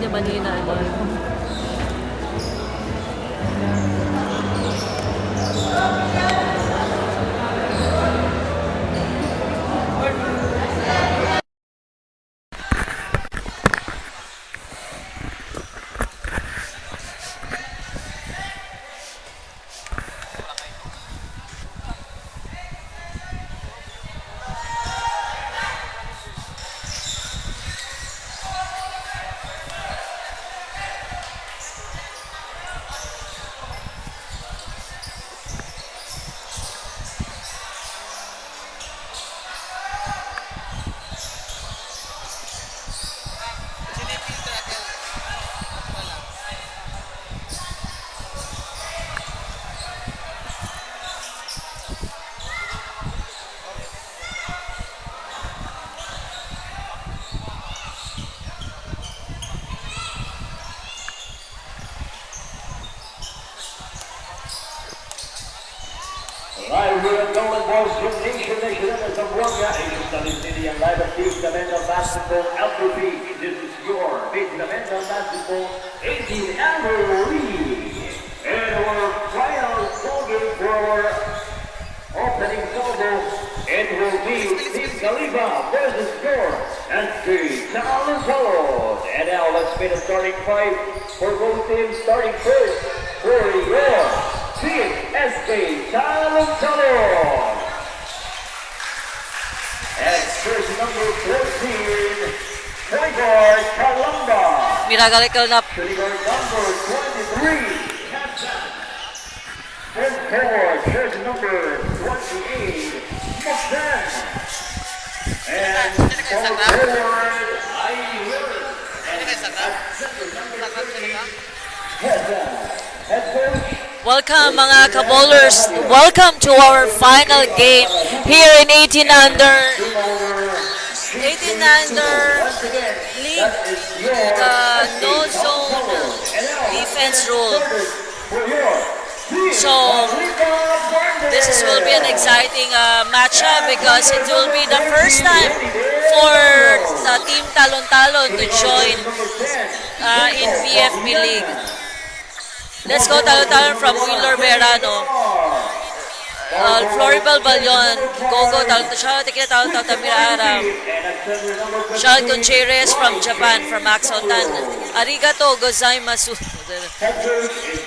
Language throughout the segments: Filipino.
niya manina. Live here at Golden Balls Gymnasium, Michigan, as the Warrior Asian Studies City and live at the men's basketball LPP. This is your big men's basketball 18 annual league. And our final ball game for our opening solo, it will be Team Khalifa versus your SK Talon. And now let's meet the starting five for both teams. Starting first for your Team SK Talon. And first number 14, point guard Kalamba. Miragal na. Shooting guard number 23, Captain. Point forward, jersey number 28, Moxan. And point forward, Ayler. And at center number 30, Hezan. Head coach. Welcome mga kabowlers. Welcome to our final game here in 18 under league, no zone defense rule. So this will be an exciting matchup because it will be the first time for the Team Talon to join in VFB League. Let's go Talon from Wheeler Berano. Floribel Balyon. Go Talon. Shout out to Talon Tamira Aram. Shout out Concheres from Japan, from Maxotan. Arigato gozaimasu.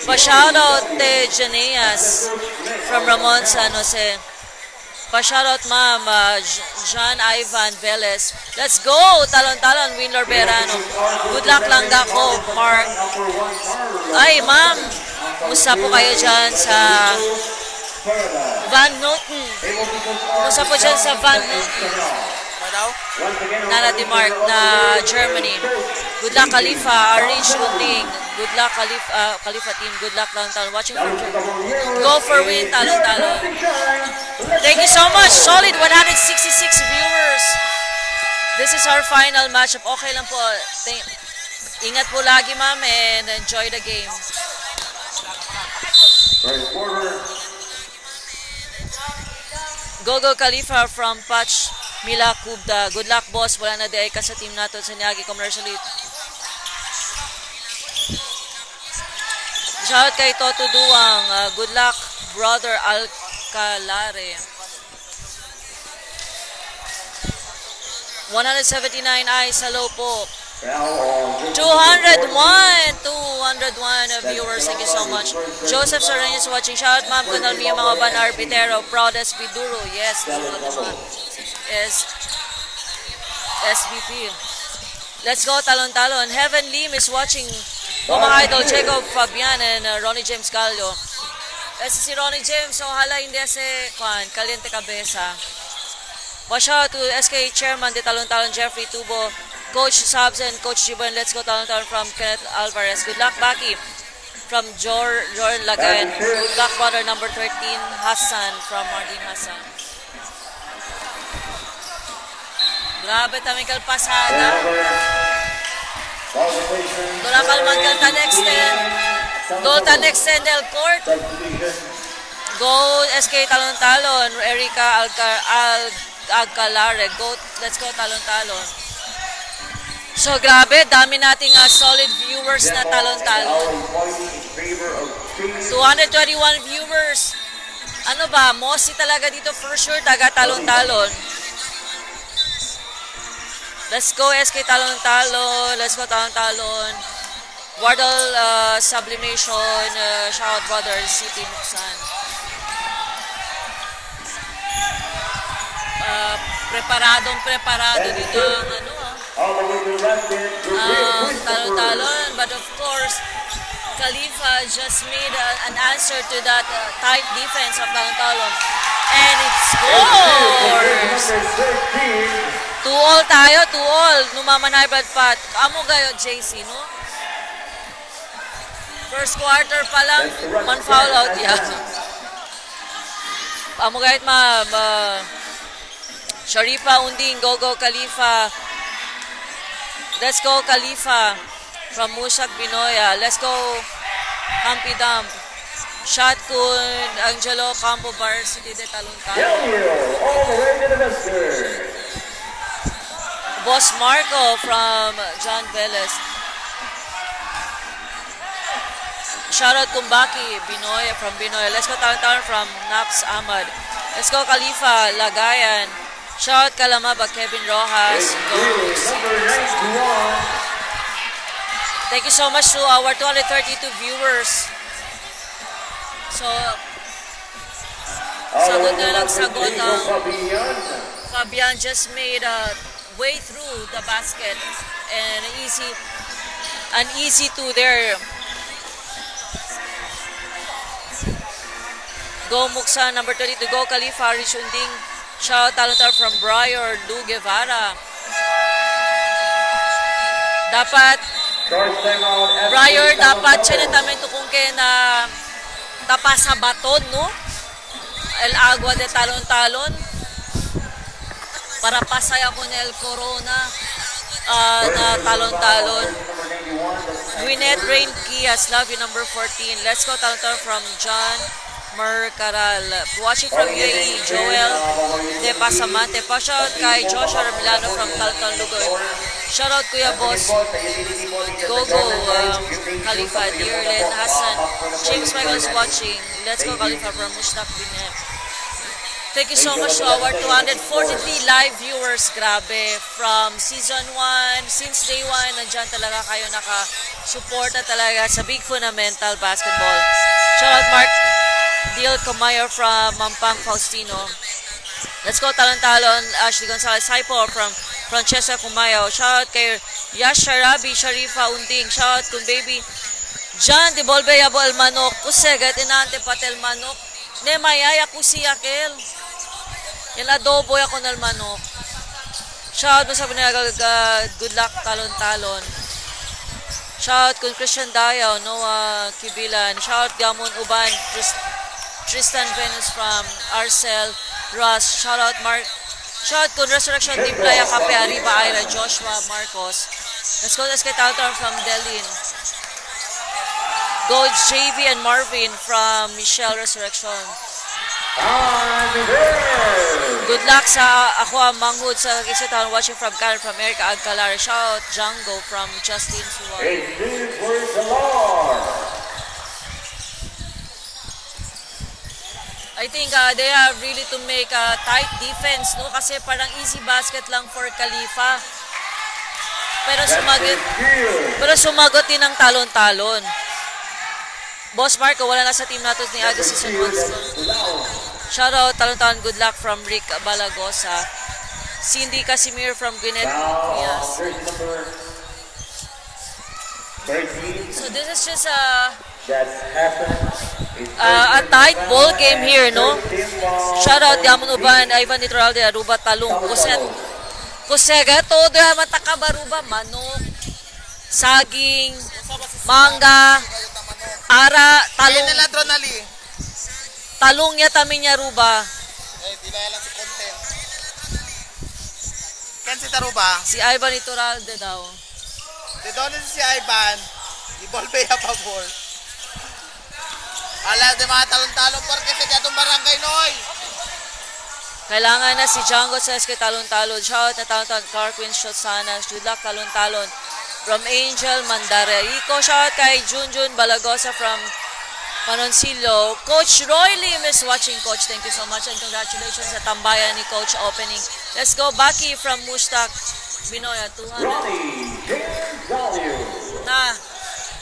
Pa-shout out te Janeas from Ramon San Jose. Pa-shout out ma'am John Ivan Velez. Let's go Talon Wheeler Berano. Good luck lang ako Mark. Ay ma'am, musta po kayo dyan sa Van Noten? Musta po dyan sa Van Noten? Nana Di Mark na Germany. Good luck Khalifa, Ari Shooting. Good luck Khalifa team. Good luck Talon. Watching from Germany. Go for win Talon. Thank you so much. Solid 166 viewers. This is our final matchup. Okay lang po. Ingat po lagi ma'am and enjoy the game. Gogo Khalifa from Patch Mila Kubda. Good luck boss. Wala na di ay ka sa team nato sa Niagi Commercial Elite. Shout kay Toto Duwang. Good luck brother Alcalare. 179 eyes. Hello po. 201 viewers. Thank you so much. Joseph Soreño is watching. Shout out ma'am Kunal Mia mga ban arbitero. Proud SB Duro. Yes. SBP. Let's go Talon. Heaven Lim is watching. Mga idol Jacob Fabian and Ronnie James Calio. Si Ronnie James. So hala hindi si Caliente Cabeza. Watch out to SK Chairman de Talon Jeffrey Tubo. Coach Sabs and Coach Jiban. Let's go Talon from Kenneth Alvarez. Good luck Baki from Jordan Lagayan. Good luck brother number 13 Hassan from Martin Hassan. Grabe tamikal pasada. Dola kalman kanta next Golden Extended Court. Go SK Talon. Erica Alcalare. Let's go Talon. So grabe, dami nating solid viewers na talon-talon. Always pointing in favor of James. 221 viewers. Ano ba, Mossy talaga dito for sure, taga talon-talon. Let's go SK talon-talon, let's go talon-talon. Wardle Sublimation, shout brother, City Nuksan. Preparado dito ang ano All the way to the left end. talon-talon, but of course, Khalifa just made an answer to that tight defense of talon-talon. And it scores! Number 13. 2-all tayo, 2-all. Numamanay bad pat. Amo gayo, JC, no? First quarter pa lang, one foul out, yeah. Amo gayot Sharifa Unding, go Khalifa. Let's go Khalifa from Musak Binoya. Let's go Hampi Dump. Shot kun Angelo Campo Varsity de Talon-Talon. Daniel, all the way to the mister. Boss Marco from John Velez. Shoutout Kumbaki, Binoy from Binoy. Let's go Talon-Talon from Naps Ahmad. Let's go Khalifa, Lagayan. Shoutout Kalamaba, Kevin Rojas. Go. Number 91. Thank you so much to our 232 viewers. So, sagot na lang sagot ang Fabian just made a way through the basket and an easy two there. Go Muksa, number 32. Go Khalifa, Rishunding. Shout talon-talon from Briar, Lou Guevara. Dapat, Briar, dapat siya namin tukungke na tapas sa baton, no? El agua de talon-talon. Para pasaya ko El Corona na talon-talon. Gwyneth Rain Kias, love you, number 14. Let's go talon-talon from John Mercaral. Watching from UAE, Joel De Pasamante. Pa-shout kay Joshua Milano from Talton Lugoy. Shoutout Kuya Boss, Gogo, Khalifa, Dearlen Hassan. James Michael is watching. Let's go Khalifa from Mushtaq Binet. Thank you so much to our 243 live viewers. Grabe. From season 1, since day 1, nandyan talaga kayo naka-suporta talaga sa Big Fundamental Basketball. Shoutout Mark Deal Comayo from Mampang Faustino. Let's go Talon-Talon. Ashley Gonzalez Hypo from Francesca Cumayo. Shout kay Yash Sharabi Sharifa Unding. Shout kung baby John de Bolbe Yabo El Manok. Kusegat inante patel manok. Ne mayaya kusi yakel. Yan adobo ako ng manok. Shout mo sabi nila good luck Talon-Talon. Shout kung Christian Dayaw, Noah Kibilan. Shout Gamon Uban, Tristan Venus from Arcel, Ross. Shout out Mark. Shout kung Resurrection Team Playa Kape, Arriba Ira, Joshua Marcos. Let's go kay Talon from Delin. Go JV and Marvin from Michelle Resurrection. Good luck sa ako ang manghud sa Kisatan watching from Karen from Erica Agcalar. Shout Django from Justin Suwan. I think they have really to make a tight defense, no? Kasi parang easy basket lang for Khalifa. Pero sumagot din ng talon-talon. Boss Marco, wala na sa team natin ni Aga Season 1. Shoutout, talon-talon, good luck from Rick Balagosa. Cindy Casimir from Gwyneth. Yes. So this is just a tight ball game here, no? Shoutout, Gamon Uban, Ivan Nitralde, Aruba Talong, Kusega, todo mataka baruba, manok, saging, mangga, ara, talong. Talong niya tamin niya ruba. Di ba lang si content. Ken si Taruba? Si Ivan Nitralde daw. Di doon si Ivan. Ibolbe ya pabor. Ala, di mga talong-talong porque sa gatong barangay, Noy. Kailangan na si Django sa SK Talon-Talon. Shout na Talon-Talon. Clark Winshot sana. Good luck Talon-Talon. From Angel Mandaraico. Shout kay Junjun Balagosa from Manoncillo. Coach Roy Lim is watching. Coach, thank you so much and congratulations sa tambayan ni Coach opening. Let's go. Baki from Mustak. Binoya, 200. Ronnie James Galio. Na,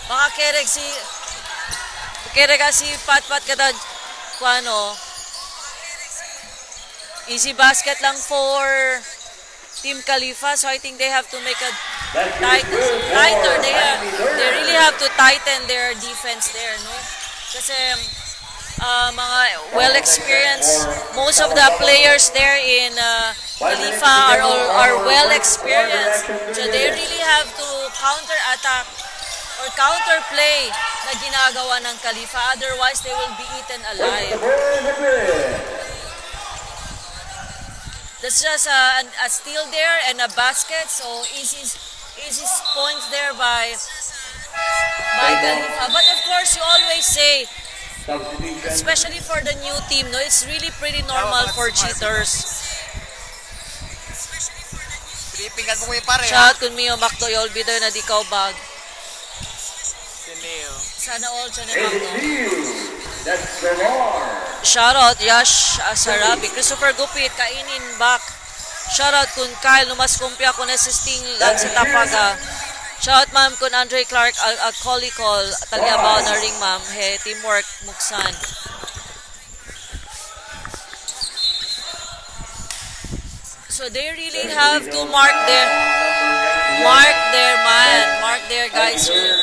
baka kereg si Pat-Pat kada kuano. Easy basket lang for Team Khalifa, so I think they have to make a tighter. They really have to tighten their defense there, no? Kasi mga well-experienced, most of the players there in Khalifa are well-experienced. So they really have to counter-attack or counter-play na ginagawa ng Khalifa. Otherwise, they will be eaten alive. That's just a steal there and a basket. So easy points there by Khalifa. But of course, you always say, especially for the new team, no, it's really pretty normal for cheaters. Pinipingan mo yung pare, ha? Shout kun Mio Makdo yol bido na di ka bag. Si Neo. Sana all siya ni Makdo. That's the Lord. Shoutout Yash Asarabi. Christopher Gupit, kainin back. Shoutout kun Kyle Numaskumpia kun assisting lang sa Tapaga. Shoutout ma'am kun Andre Clark Colicol. Talyabaw na ring ma'am. He, teamwork muksan. So they really have to mark their guys here.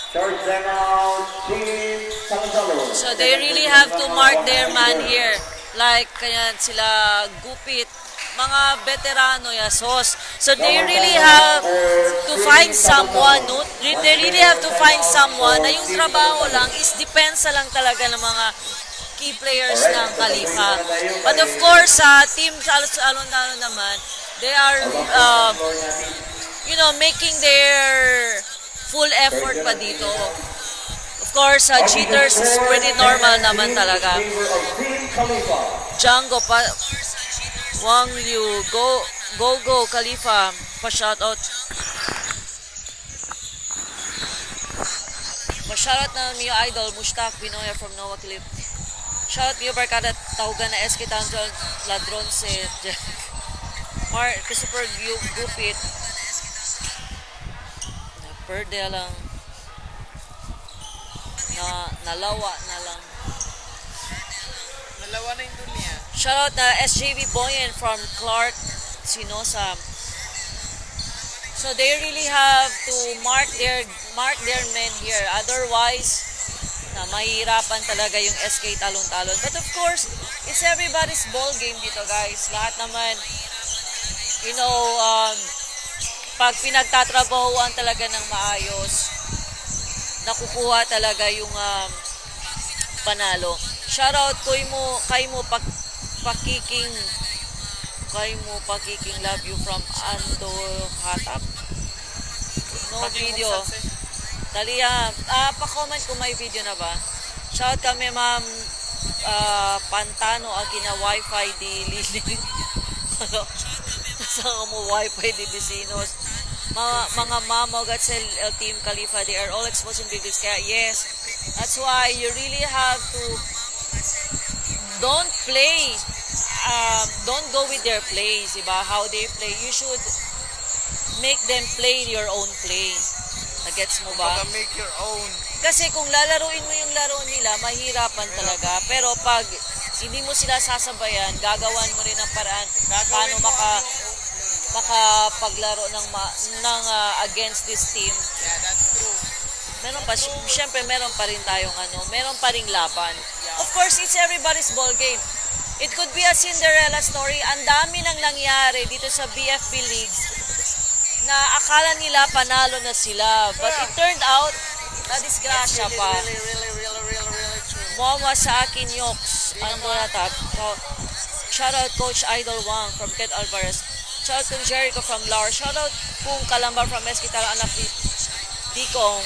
Charge them out, Team Talon-Talon. So they really have to mark their man here. Like, kaya sila Gupit, mga veterano yasos. So they really have to find someone, no? They really have to find someone na yung trabaho lang is depensa lang talaga ng mga key players ng Khalifa. But of course, sa Team Talon-Talon naman, they are, making their full effort pa dito. Of course, cheaters is pretty normal naman talaga. Django pa, Wang Liu, go Khalifa, pa-shoutout. Pa-shoutout na Mio Idol, Mustak Binoya from Nova Clip. Shoutout Mio Barkada, tahugan na SK Talon-Talon, Ladron si Christopher Gupit. Perde lang. Nalawa na lang. Nalawa na yung dunya. Shoutout na SJV Boyen from Clark Sinosa. So they really have to mark their men here. Otherwise, mahihirapan talaga yung SK Talon-Talon. But of course, it's everybody's ball game dito, guys. Lahat naman, pag pinagtatrabahuan talaga ng maayos, nakukuha talaga yung panalo. Shoutout kay mo pakiking love you from Ando Hatap. No video. Talia, pa-comment kung may video na ba. Shoutout kami ma'am Pantano akina wifi di Lili. Sa mo wifi di Vecinos. Mga mamog at Team Khalifa, they are all exposing videos. Kaya yes, that's why you really have to don't go with their plays, diba? How they play. You should make them play your own play. Nagets mo ba? Make your own. Kasi kung lalaruin mo yung laro nila, mahirapan talaga. Pero pag hindi mo sila sasabayan, gagawan mo rin ng paraan paano makapaglaro ng against this team. Yeah, that's true. Syempre meron pa rin tayong meron pa ring laban. Of course, it's everybody's ball game. It could be a Cinderella story. Ang dami nang nangyari dito sa BFP Leagues na akala nila panalo na sila. But it turned out, na-disgrasya pa. Really true. Mama sa akin, Yoks. Ano na tap? Shoutout Coach Idol Wang from Ted Alvarez. Shoutout kung Jericho from Laura. Shoutout kung Kalambar from Esquital, anak ni Tikong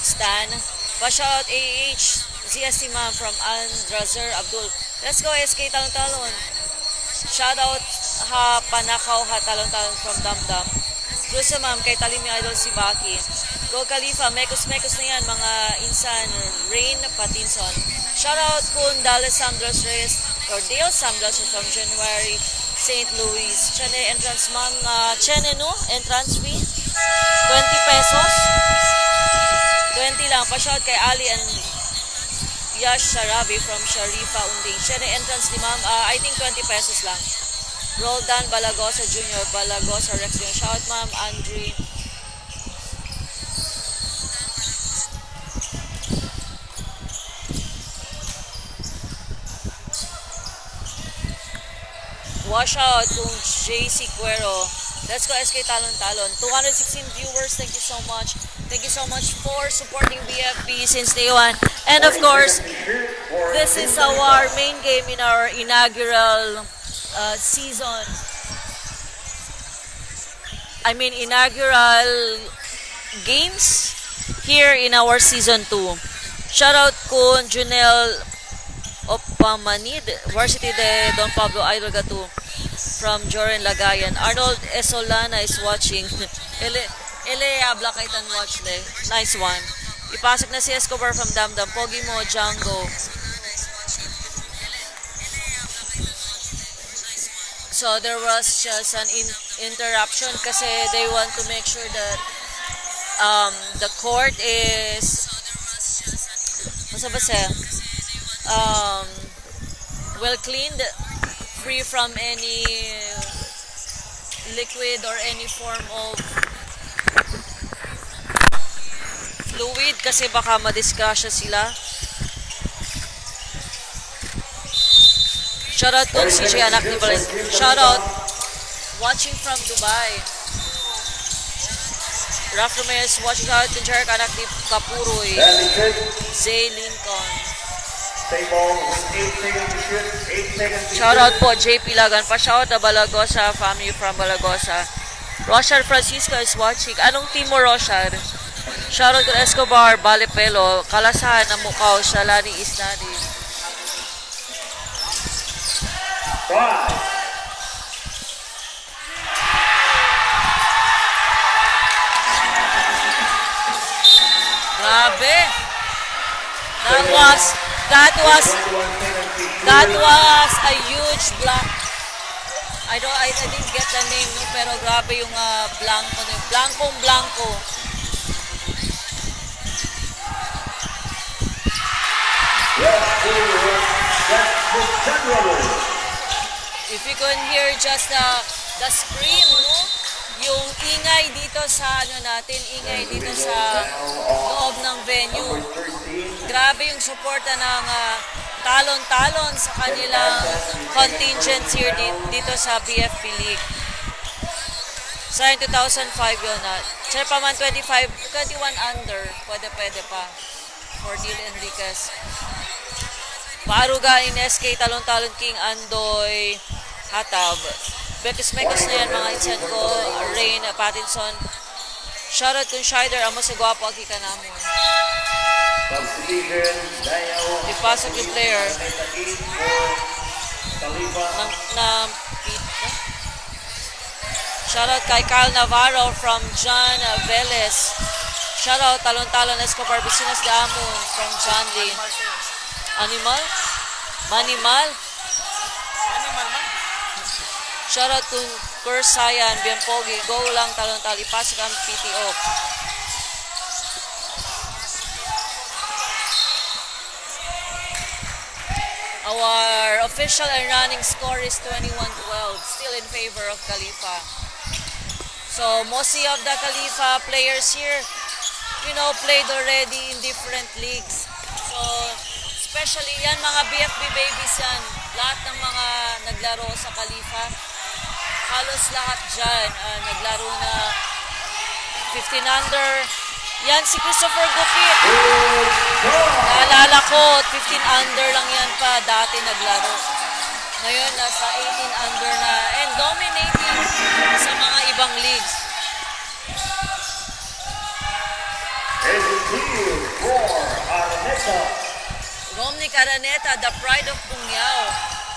Stan. Pa-shoutout AH, CST Ma'am from Andrazer Abdul. Let's go SK Talon-Talon. Shoutout ha Panakaw ha talon-talon from Damdam. Gusto ma'am kay Talim yung idol si Baki. Go Khalifa, mekos-mekos na yan mga insan, Rain Patinson. Shoutout kun Dallas Sandros Reyes or Dale Sandros from January, St. Louis. Chene entrance ma'am, Chene no? Entrance fee? 20 pesos? 20 lang. Pa-shout kay Ali and Yash Sarabi from Sharifa Unding. Chene entrance ni ma'am, I think 20 pesos lang. Roldan Balagosa Jr. Balagosa Rex Jr. Shout ma'am, Andre. Wash out kung JC Cuero. Let's go SK Talon Talon. 216 viewers. Thank you so much. Thank you so much for supporting BFB since day one. And of course, this is our main game in our inaugural season. I mean inaugural games here in our season 2. Shoutout kun Junel Opamanid, Varsity de Don Pablo Idol Gatu from Joren Lagayan. Arnold Esolana is watching. Ele habla kay tan watch le. Nice one. Ipasok na si Escobar from Damdam. Pogi mo Django. So there was just an interruption kasi they want to make sure that the court is well cleaned, free from any liquid or any form of fluid kasi baka madisgrasya sila. Shoutout kung CJ anak ni Valen. Shoutout watching from Dubai. Raf Ramirez watching out kung Jarek anak ni Kapuroy. Zay Lincoln. Shoutout po JP Lagan. Pa-shoutout na Balagosa family from Balagosa. Roshar Francisco is watching. Anong team mo, Roshar? Shoutout kung Escobar, Balipelo, Kalasahan na Mukaw, Shalani Isnani. Grabe. That was a huge block. I didn't get the name no, pero grabe yung blanco no. Blanco. If you can hear just the scream, no? Yung ingay dito sa ingay dito sa loob ng venue. Grabe yung suporta ng talon-talon sa kanilang contingents here dito sa BFP League. Sa 2005 yun na. Siya pa man 21 under. Pwede pa. For Dil Enriquez. Paaruga in SK, talon-talon King Andoy Hatab. Bekis-mekos na yan mga insan ko. Rain Pattinson. Shoutout kung Shider. Amo sa gwapo ang kika namin. Ipasok yung player. Shoutout kay Kyle Navarro from John Velez. Shoutout talon-talon Escobar Bisinas de Amon from John Lee. Animal? Manimal? Shoutout kung Kursayan, Bienpogi, go lang talon-talon, ipasok ang PTO. Our official and running score is 21-12, still in favor of Khalifa. So, mostly of the Khalifa players here, played already in different leagues. So, especially yan, mga BFB babies yan. Lahat ng mga naglaro sa Khalifa, halos lahat dyan, naglaro na 15 under. Yan, si Christopher Gupit. Naalala ko, 15 under lang yan pa dati naglaro. Ngayon, nasa 18 under na and dominating sa mga ibang leagues. Romnick Araneta, the pride of Pungyao.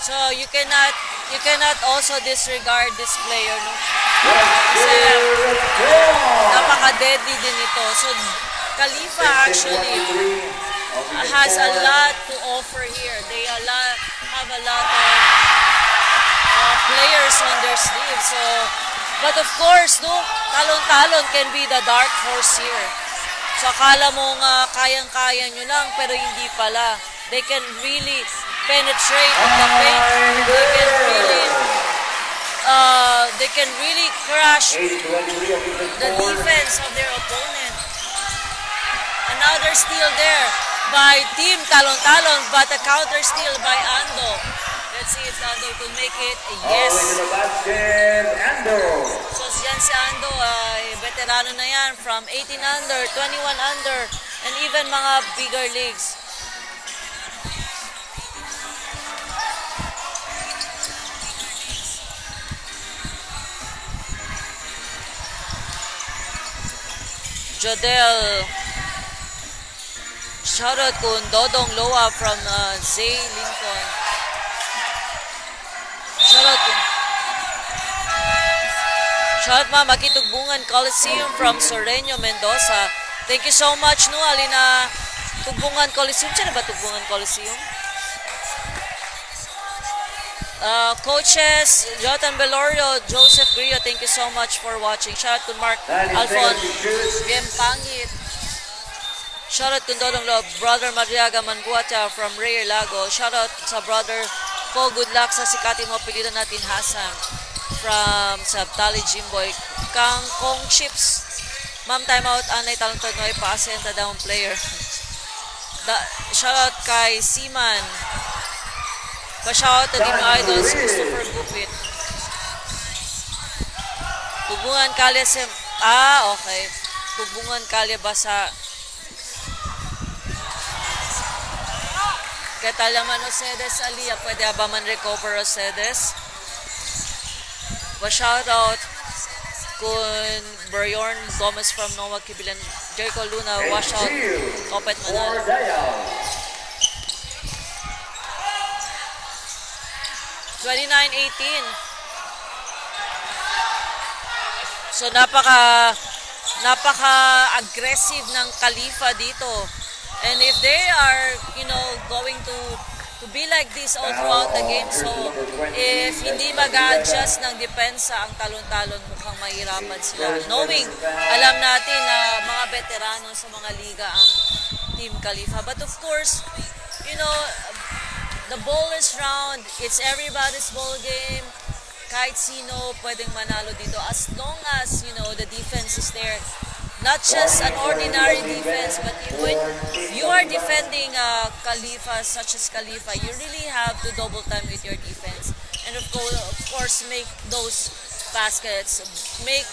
So, you cannot you cannot also disregard this player, no? Napaka-deadly din ito. So, Khalifa actually has a lot to offer here. They have a lot of players on their sleeve. So, but of course, no, talon-talon can be the dark horse here. So, akala mo nga kayang-kaya nyo lang, pero hindi pala. They can really penetrate the paint. They can really crush the defense of their opponent. Another steal there by Team Talon-Talon, but a counter steal by Ando. Let's see if Ando could make it. Yes. So yan si Ando, veterano na yan from 18 under, 21 under, and even mga bigger leagues. Jodel. Shoutout kung Dodong Loa from Zay Lincoln. Shoutout Mama Kitugbungan Coliseum from Soreño, Mendoza. Thank you so much, no, Alina. Tugbungan Coliseum. Saan ba Tugbungan Coliseum? Coaches, Jotan Belorio, Joseph Grillo, thank you so much for watching. Shoutout to Mark Alfon, Bien Pangit. Shoutout to Dodong Love, Brother Madriaga Manguata from Rey Lago. Shoutout sa brother ko, good luck sa sikati mo, pilitan natin Hasan from Sabtali Jimboy. Kangkong Chips, Ma'am timeout, anay talentod mo ay pa-ascent na down player. Shoutout kay Seaman. Pa-shoutout to Team Idols, Christopher Gupit. Tubungan Kalye okay. Tubungan Kalye ba sa Katalaman Osedes Alia, pwede ba man recover Osedes? Pa-shoutout kung Briorn Gomez from Nova Kibilan, Jericho Luna, washout, Kopet Manalo. 29-18. So napaka-aggressive ng Khalifa dito. And if they are, going to be like this all throughout the game, so if hindi mag-adjust ng depensa ang talon-talon, mukhang mahirapan sila. Knowing, alam natin na mga veterano sa mga liga ang Team Khalifa. But of course, the ball is round. It's everybody's ball game. Kahit sino pwedeng manalo dito as long as, the defense is there. Not just an ordinary defense, but when you are defending Khalifa, such as Khalifa, you really have to double time with your defense. And of course, make those baskets, make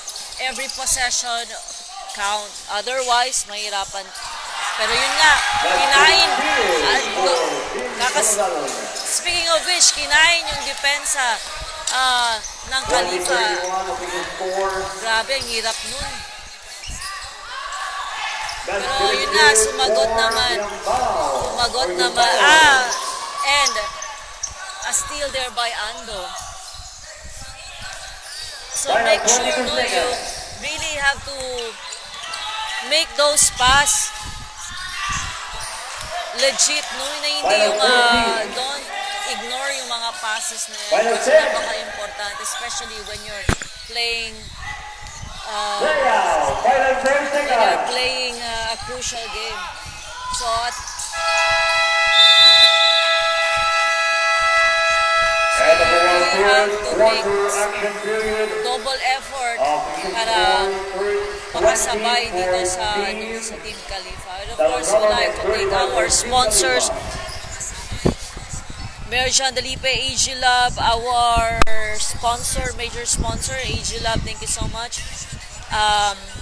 every possession count. Otherwise, mahirapan. Pero yun nga, kinain. Speaking of which, kinain yung depensa ng Khalifa. Grabe, ang hirap nun. Pero yun na, sumagot naman. And a steal there by Ando. So make sure, you really have to make those pass legit, na hindi yung don't ignore yung mga passes na yan. Kasi napaka-important, especially when you're playing a crucial game. So you have to make double effort para makasabay dito sa Team Khalifa. And of course, we'd like to thank our sponsors. Merjan Dalipe, AG Lab, our major sponsor, AG Lab, thank you so much.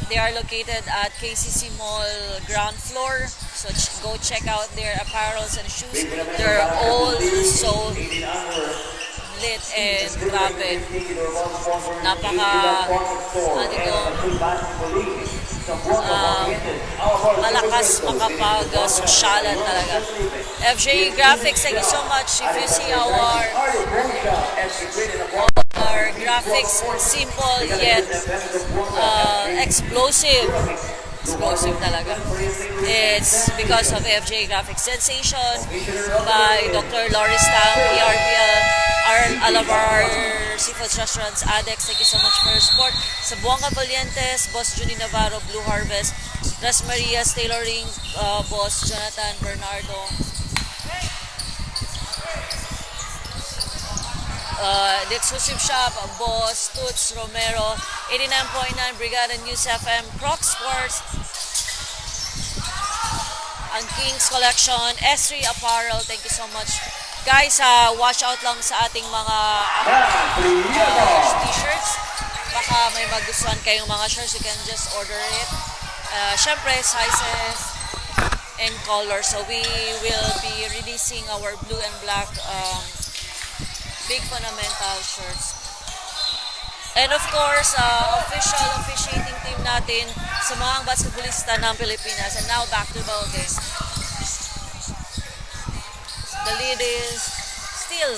They are located at KCC Mall ground floor, so go check out their apparels and shoes. They're all so saglit and grabe. Napaka, ano ko, malakas makapag-sosyalan talaga. FJ Graphics, thank you so much. If you see our graphics, simple yet explosive. Explosive talaga. It's because of FJ Graphics. Sensation by Dr. Loris Tang, PRPL, all of our seafood restaurants, Adex, thank you so much for your support. Sa Buanga Valientes, Boss Junie Navarro, Blue Harvest, Ras Marias Tailoring, Boss Jonathan Bernardo, The Exclusive Shop, Boss Toots Romero, 89.9 Brigada News FM, Croc Sports, ang Kings Collection, S3 Apparel, thank you so much. Guys, watch out lang sa ating mga t-shirts. Baka may magustuhan kayong mga shirts, you can just order it. Syempre, sizes and colors. So we will be releasing our blue and black big fundamental shirts. And of course, official officiating team natin sa mga basketballista ng Pilipinas. And now back to the ball game. The lead is still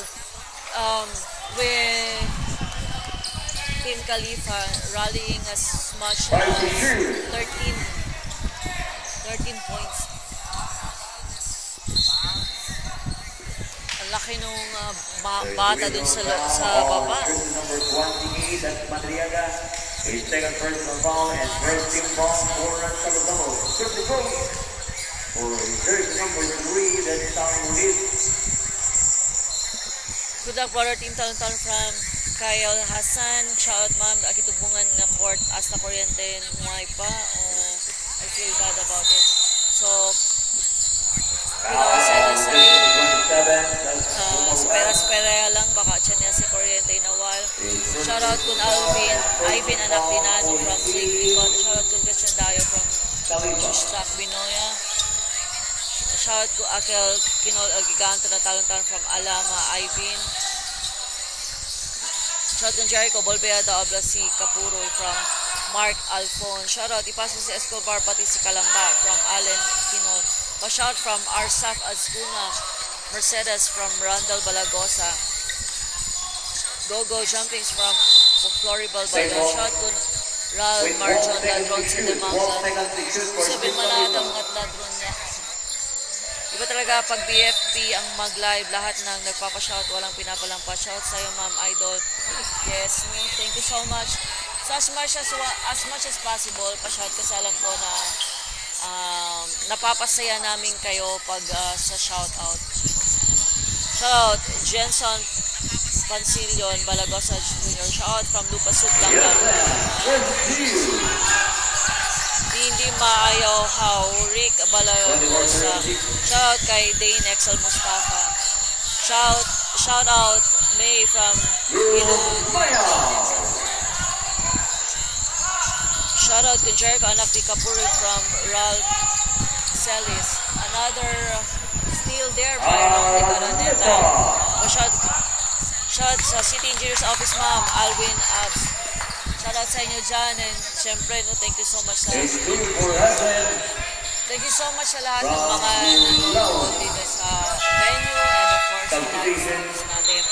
with Team Khalifa rallying as much as 13 points. Ang laki nung bata dun sa baba. Number 28, that's Madriaga. His second personal foul and first team foul for Salvador. 50 points for jersey number 3, that's Tom Muniz. Good luck, brother. Team Talon-Talon from Kyle Hassan. Shout out, ma'am. Akitugbungan na court. Hasta kuryente. Nuhay pa. Oh, I feel bad about it. So, spera lang. Baka dyan niya si kuryente na while. Shout out kun Alvin. Ivan Anak Dinano from Lake Icon. Shout out kun Christian Dayo from Shustak Binoya. Shout out ko Akel Kinol Giganto na Talon-Talon from Alama Ivan. Shout out ko Jericho Bolbeada Obla si Kapuroy from Mark Alphon. Shout out ipasa si Escobar pati si Kalamba from Allen Kinol. Pa-shout from Arsaf Azcuna Mercedes from Randall Balagosa. Go Jumpings from Floribal Baldo. Shout out Ral Marjon Ladron sa Demangsan. Sabi manadang at ladron niya. Iba talaga pag BFP ang mag-live, lahat ng nagpapashout, walang pinapalampas. Shout sa'yo, Ma'am Idol. Yes, thank you so much. So as much as possible, pa-shout kasi alam ko na napapasaya namin kayo pag sa shoutout. Shout Jenson Pansilion, Balagosa Jr. Shout from Lupa Sublanggan. Hindi maayaw how Rick Balagosa. Shout kay Dane Excel Mustafa. Shout out May from Ilog. Shout out to Jericho Anak ni Kapuri from Ralph Celis. Another steal there by Ronnie Caraneta. Shout sa City Engineers Office, Ma'am Alwin Abs. Shout out sa inyo dyan, and syempre, no, thank you so much sa lahat ng mga nanonood dito sa venue, and of course sa live streams natin.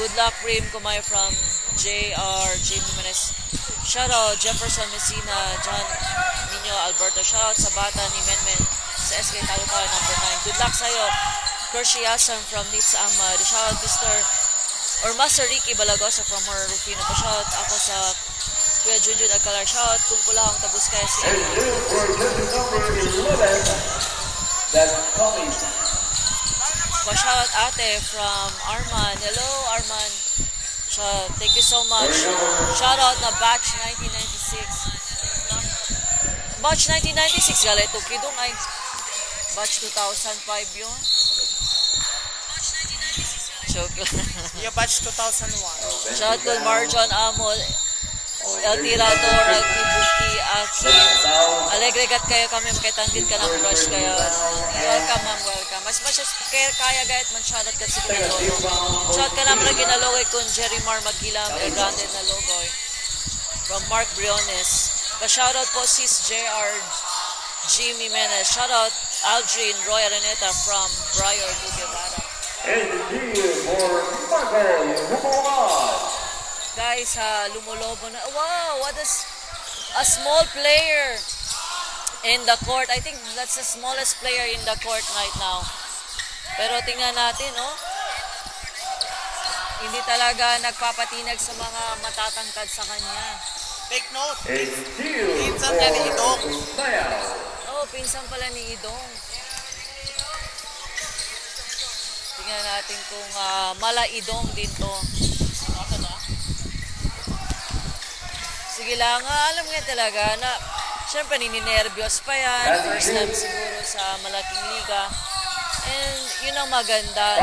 Good luck, Prim Kumay from JR Jimenez. Shout out Jefferson Messina, John Nino Alberto. Shout out sa bata ni Menmen sa SK Talukay number 9. Good luck sa'yo. Kershi Yasan from Nitz Ahmad. Shout out Master Ricky Balagosa from Mora Rufino. Pa-shout ako sa Kuya Junjun Agcalar. Shout kung kulahang tabus kaya si Pa-shout ate from Arman. Hello Arman. Shout, thank you so much. Shout out na batch 1996. Batch 1996 galit ito kidong ay batch 2005 yun. Joke lang. Yung batch 2001. Shout out Marjon Amol. El Tirador, Kibuki, Aki. Alegre gat kayo kami, makitandit ka ng brush kayo. Welcome ma'am, welcome. Mas kaya gayat man shoutout ka sa ginalogo. Shout ka naman na ginalogoy kung Jerry Mar Magilam, El Grande na logoy. From Mark Briones. Pa-shoutout po sis JR Jimmy Menes. Shoutout Aldrin Roy Araneta from Briar to Guevara. And here for Marco Humawad. Guys, lumulobo na. Wow, what is a small player in the court. I think that's the smallest player in the court right now. Pero tingnan natin, oh. Hindi talaga nagpapatinag sa mga matatangkad sa kanya. Take note. And here Pinsan niya ni Idong. Bayaw. Oh, pinsan pala ni Idong. Tingnan natin kung mala Idong din to. Sige lang, alam nga talaga na syempre nininervyos pa yan. First time siguro sa malaking liga. And yun ang maganda.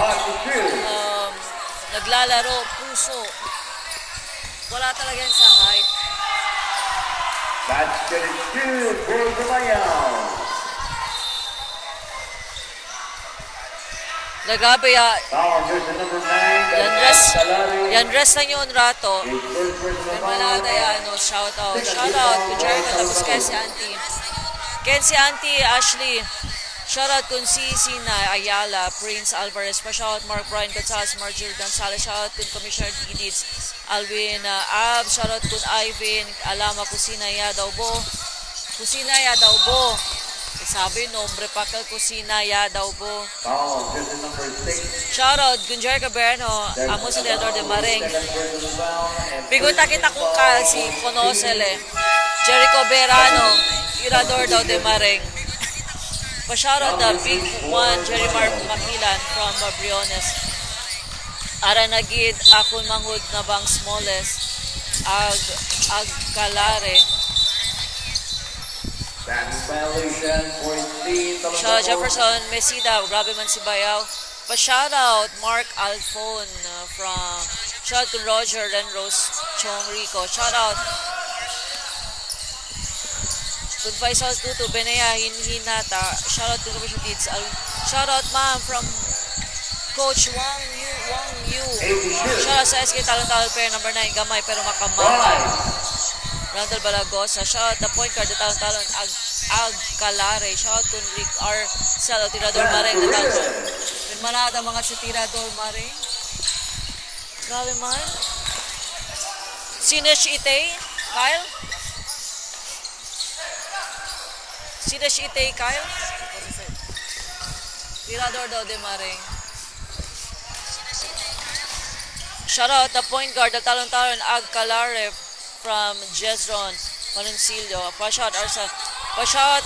Naglalaro, puso. Wala talaga yan sa height. That's good for the Bayaw. Nagabi Now here's the number 9. yan rest lang yun rato. May malada yan, no? Shout out kung Jericho, tapos kay si Auntie. Ken si Auntie Ashley. Shout out kung Sina Ayala, Prince Alvarez, pa-shout Mark Brian Gonzalez, Marjorie Gonzalez, shout out kung Commissioner Didids, Alvin Ab, shout out kung Ivan, Alama Kusina Yadawbo. Sabi, nombre pa ka Kusina Yadawbo. Oh, here's the number 6. Shout out kung Jericho Berno, Amos Leador de Maring. Biguta kita kung si Conosele, Jericho Berano, Irador daw de Maring. Pa-shoutout the big one, Jerry Mark Makilan from Briones. Aranagid, akong manghud na bang smallest, Agkalare. Shoutout Jefferson Mesida, grabe man si Bayaw. Pa-shoutout Mark Alfon from, shoutout kung Roger Renrose Chong Rico. Shoutout kung Faisal Tutu, Benea, Hinata, shoutout to Commission Deeds. Shoutout ma'am from Coach Wang Yu. Shoutout sa SK Talon-Talon pair number 9, gamay pero makamamay. Randall Balagosa, shoutout the point guard, the Talon-Talon, Agkalare. Shoutout kung Rick R. Salo, Tirador Mareng, the Talon. Manada mga si Tirador Mareng. Grabe man. Sinesh Itay, Kyle? Sinesh Itay, Kyle? Tirador daw de Maring. Shoutout the point guard, the Talon-Talon, Agkalare from Jezron, Manuncillo. Pa-shout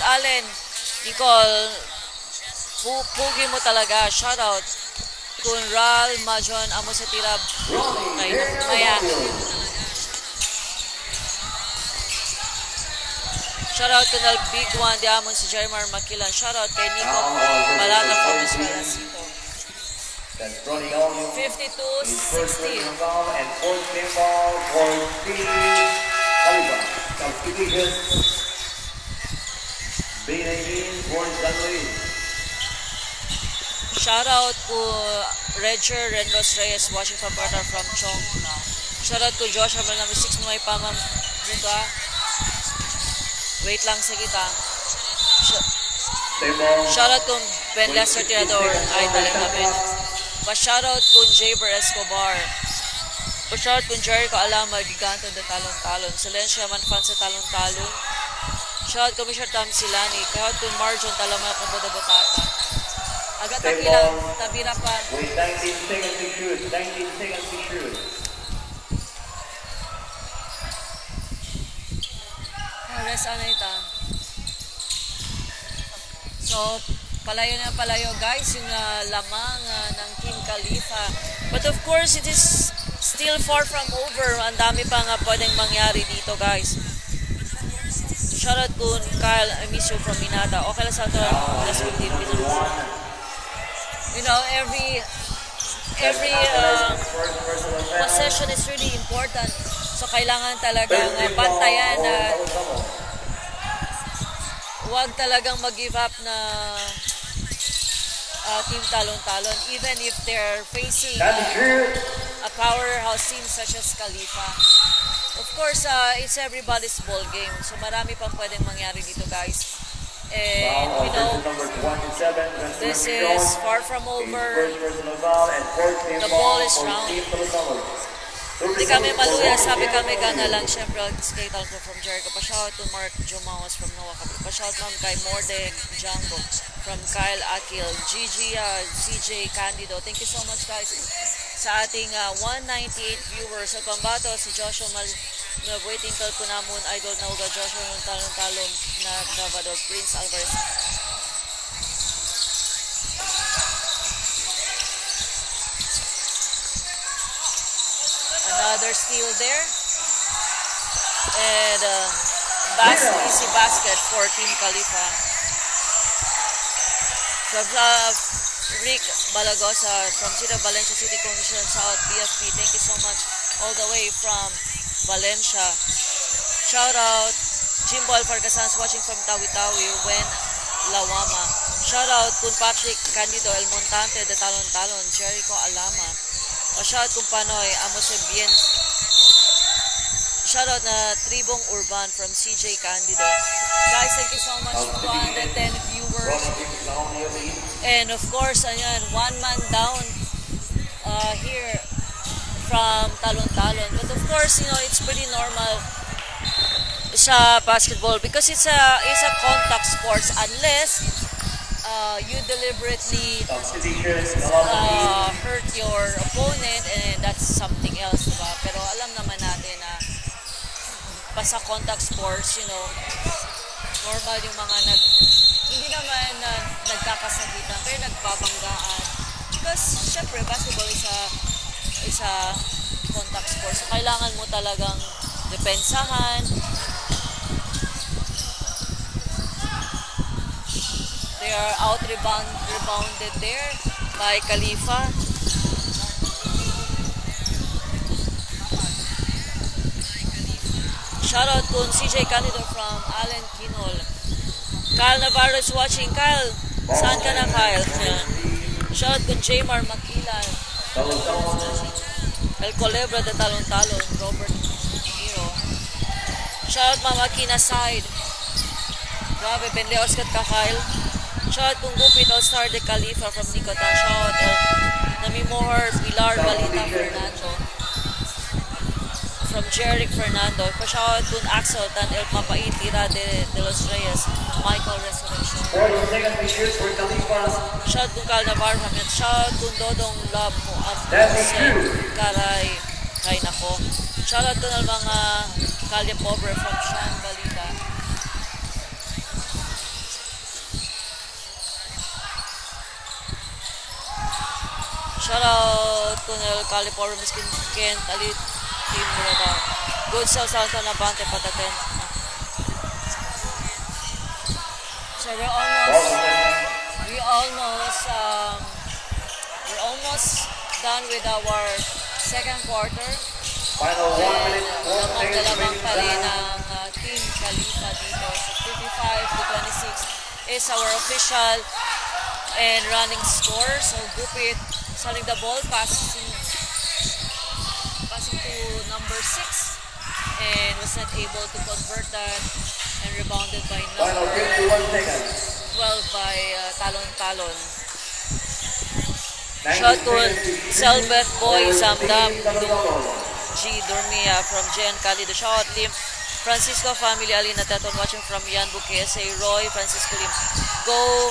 Allen, Nicole, pugi mo talaga. Shoutout kung Ral, Majon, amo sa tirab. Ay, maya. Shoutout to the big one, di amon si Jerry Mar Makilan. Shoutout kay Nico Balata from Escalacito. 52-60. And fourth pinball for Steve Aliba. Substitution. B19 for San Luis. Shoutout to Redger Renros Reyes watching from Barta from Chong. Shoutout to Joshua number 6 na may pamam buga. Wait lang sa kita. Shoutout kung Ben Lester Tirador, idol namin. Pa-shoutout kung Jaber Escobar. Pa-shoutout kung Jericho Alama, Giganto de Talon-Talon. Silencia man fan sa Talon-Talon. Shoutout kung Mr. Tam Silani. Shoutout kung Marjon Talama kung Bodabotata. Agad tabira pa. With 19 seconds to shoot. 19 seconds to shoot. Rest na ita. So, palayo na palayo guys yung lamang ng Team Khalifa. But of course, it is still far from over. Ang dami pa nga pwedeng mangyari dito guys. Shoutout kung Kyle, I miss you from Minata. Okay lang sa ito. You know, every possession is really important. So kailangan talagang bantayan at huwag talagang mag-give up na team talon-talon even if they're facing a powerhouse team such as Khalifa. Of course, it's everybody's ball game. So marami pang pwedeng mangyari dito, guys. And we know this is far from over. The ball is round. Hindi kami maluya, sabi kami gana lang. Siyempre, skate ko from Jericho. Pa-shout to Mark Jumawas from Noah Kabul. Pa-shout naman kay Mordeg Django from Kyle Akil. Gigi, CJ Candido. Thank you so much, guys, sa ating 198 viewers. Sa pambato, si Joshua waiting call po namun idol na uga Joshua ng talong-talong na Gravador Prince Alvarez. Another steal there. And easy basket for Team Khalifa. From Rick Balagosa from Valencia City Commission South BFP. Thank you so much all the way from Valencia. Shout out Jimbo Alfarcasans watching from Tawi-Tawi when Lawama. Shout out Kun Patrick Candido El Montante de Talon-Talon Jericho Alama. O shout kung Panoy Amos Bien. Shout out na Tribong Urban from CJ Candido. Guys, thank you so much for 210 viewers. And of course, ayan, one man down here from Talon-Talon. But of course, you know, it's pretty normal sa basketball because it's a contact sports unless you deliberately hurt your opponent, and that's something else, diba? Pero alam naman natin na basta contact sports, you know, normal yung mga hindi naman nagkakasakitan pero nagbabanggaan because syempre basketball is a contact sport, so kailangan mo talagang depensahan. They are rebounded there by Khalifa. Shoutout to CJ Candido from Allen Kinol. Kyle Navarro is watching. Kyle, saan ka na, Kyle? Shoutout to Jamar Makilan. El Culebra de Talon-Talon, Robert Hiro. Shoutout Mama Kina Side. Grabe, bendeos kat ka, Kyle. Shoutout kung Gupit All-Star de Khalifa from Nicota. Shoutout Namimohar Pilar Balita Fernando from Jeric Fernando. Pa-shoutout kung Axel Tan El Mapait Tira de Los Reyes Michael Resurrection. Shoutout kung Cal Navarro. Shoutout kung Dodong Love mo Karay Kay Nako. Shoutout kung mga Kalye Pobre from Sean Balita. Shoutout to Nel California Miskin Kent Alit Team Murada. Good sell sa Nabante Pataten. So we're almost done with our second quarter. Final 1 minute, 1 second Lamang pa rin ang Team Khalifa dito. So 55 to 26 is our official and running score. So Gupit selling the ball, passing to number 6 and was not able to convert that, and rebounded by Final number 51 seconds. 12 by Talon-Talon. Shot to Selbeth Boy Samdam G. Dormia from Jen Cali. The shot Lim Francisco Family Alina Teton watching from Yan Bukese Roy Francisco Lim. Go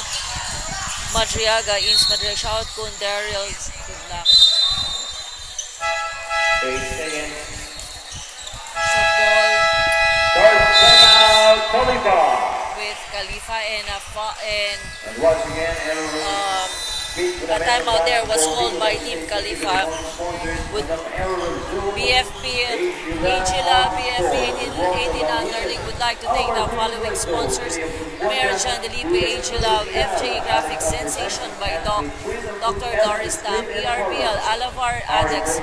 Madriaga, Ins Madriaga, shout kun Daryl, good luck. 8 seconds. So ball Start timeout, Khalifa. with Khalifa and And once again, everyone. A timeout there was called by Team Khalifa with BFP, Agila, BFP 18 League would like to thank the following sponsors: Mayor John Delipe, Agila, FJ Graphic Sensation by Dr. Doris Tam, ERBL, Alavar Adex,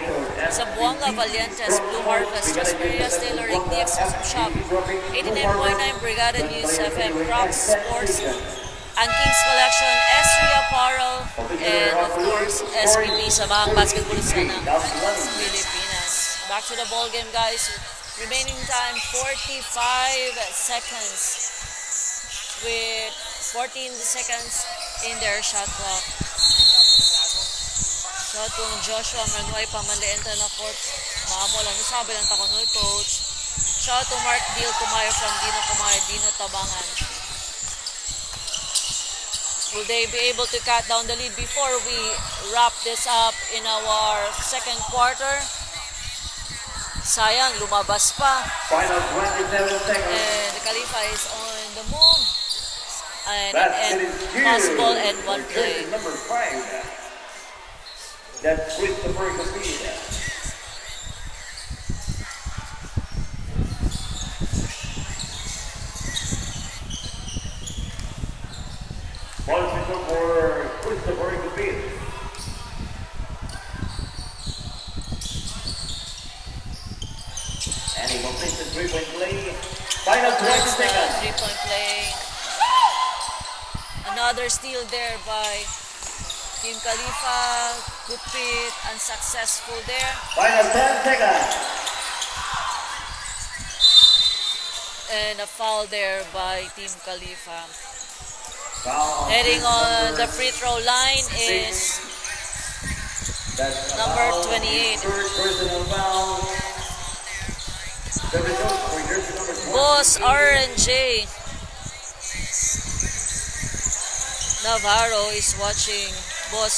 Zamboanga Valientes, Blue Harvest, Jasperias Tailoring, The Exclusive Shop, 89.9 Brigada News FM, Crocs Sports, ang Kings Collection, S3 Apparel, and of course, SPP sa mga basketballista ng Pilipinas. Back to the ball game, guys. Remaining time, 45 seconds with 14 seconds in their shot clock. Shot kung Joshua Manuay Pamanleenta na coach. Maamo lang sabi lang takonol coach. Shot to Mark Deal Kumayo from Dino Tabangan. Will they be able to cut down the lead before we wrap this up in our second quarter? Sayang, lumabas pa. Final 27 seconds. And Khalifa is on the move. And Basket is good. possible and one For play. jersey number 5. That's Christopher Capita. Ball pistol for Christopher Capita. And he completes the three-point play. Final 20 That's the seconds. three-point play. Another steal there by Team Khalifa. Good fit, unsuccessful there. Final 10 seconds. And a foul there by Team Khalifa. Foul on Heading on the number free throw line is That's number foul. 28. First personal foul. The result for jersey number 20. Boss RNJ Navarro is watching. Boss,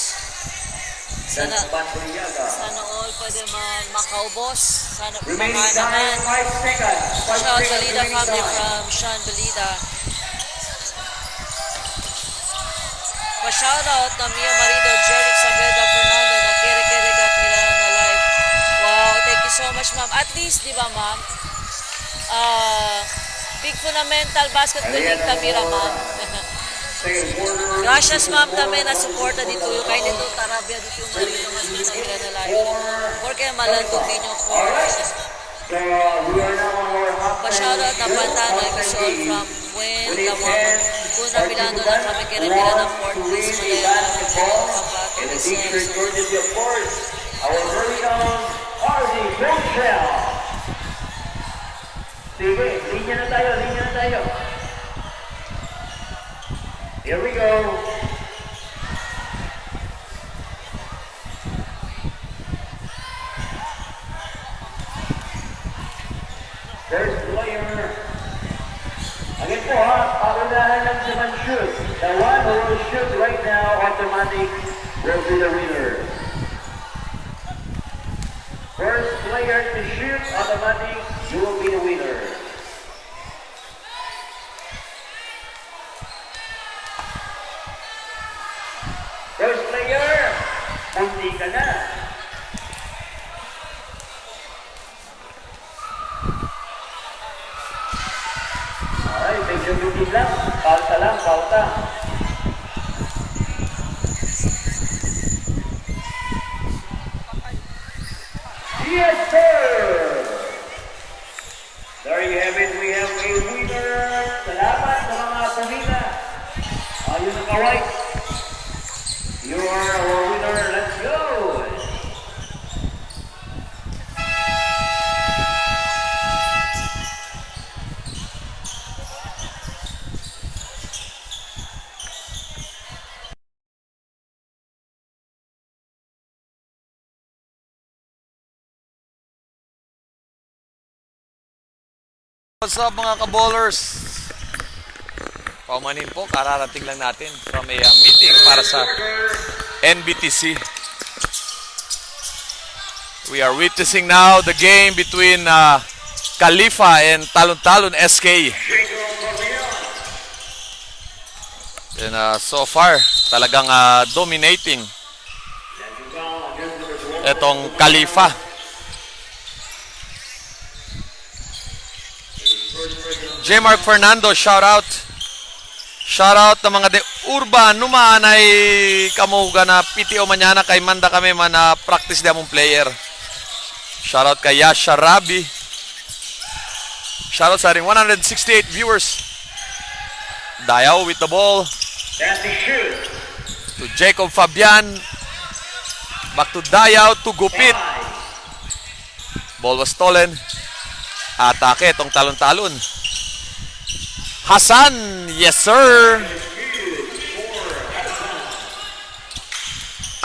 sana That's Bantriaga. all pwede man makaubos. Sana Remaining baka time, naman. 5 seconds. 5 Shout seconds Balida remaining family time. from Sean Balida. Pa-shoutout na Mio Marido, Jeric Saavedra, Fernando, na kere-kere gat nila na live. Wow, thank you so much, ma'am. At least, di ba, ma'am? Big Fundamental Basketball League Tamira, ma'am. Second quarter. Gracias, ma'am, tami na suporta dito. Yung kay dito, Tarabia, dito yung Marido, mas nila nila na live. Porque malandog din yung court. So, we are now on our halftime. Pa-shoutout na Pantana, Gisol from Buen, Lamang, Kuna Bilando na kami kere-kere ng Fort Cruz, Malaya, And the t-shirt courtesy, of course, our very own RD Bonshell. Sige, linya na tayo. Here we go. First player. Again po ha, paunahan lang si Man-shoot. The one who will shoot right now, automatic, will be the winner. First player to shoot, automatic, you will be the winner. First player, punti ka na. Ay, medyo bitin lang. Pauta lang, pauta. Yes, sir! There you have it. We have a winner. Salamat sa mga pumila. Ayun ang kaway. You are our winner. Let's go! What's up mga ka-ballers? Paumanin po, kararating lang natin from a meeting para sa NBTC. We are witnessing now the game between Khalifa and Talon Talon SK. And so far, talagang dominating etong Khalifa. J. Mark Fernando, shout out. Shout out ng mga de Urban, numaan ay kamuhuga na PTO manyana kay manda kami man na practice di among player. Shout out kay Yasha Rabi. Shout out sa ring 168 viewers. Dayaw with the ball. To Jacob Fabian. Back to Dayaw, to Gupit. Ball was stolen. Atake itong talon-talon. Hassan, yes sir.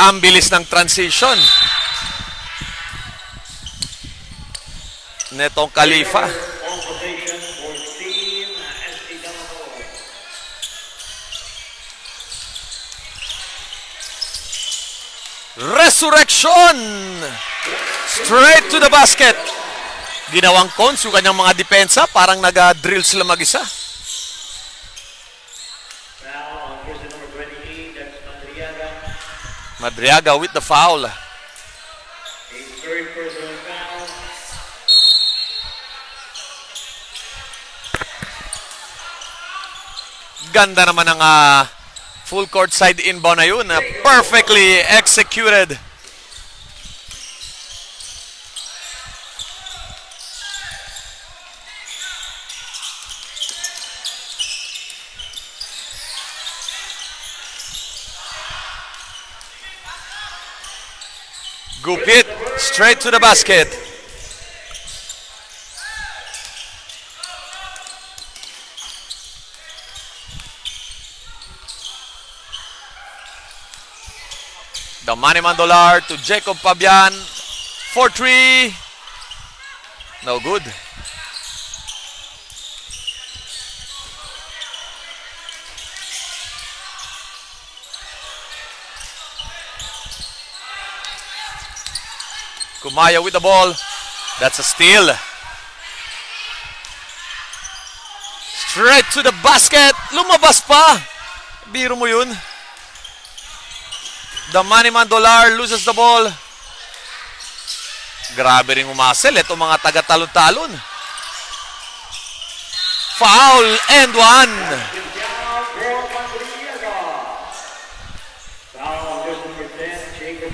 Ang bilis ng transition netong Khalifa. Resurrection! Straight to the basket. Ginawang cons yung kanyang mga depensa. Parang nag-drill sila mag-isa. Madriaga with the foul. Ganda naman ang full court side inbound na yun. Perfectly executed. Gupit straight to the basket. The Manny Mandolar to Jacob Fabian. 4-3. No good. Kumaya with the ball. That's a steal. Straight to the basket. Lumabas pa. Biro mo yun. The Manny Mandolar loses the ball. Grabe rin umasel. Ito mga taga-talon-talon. Foul and one.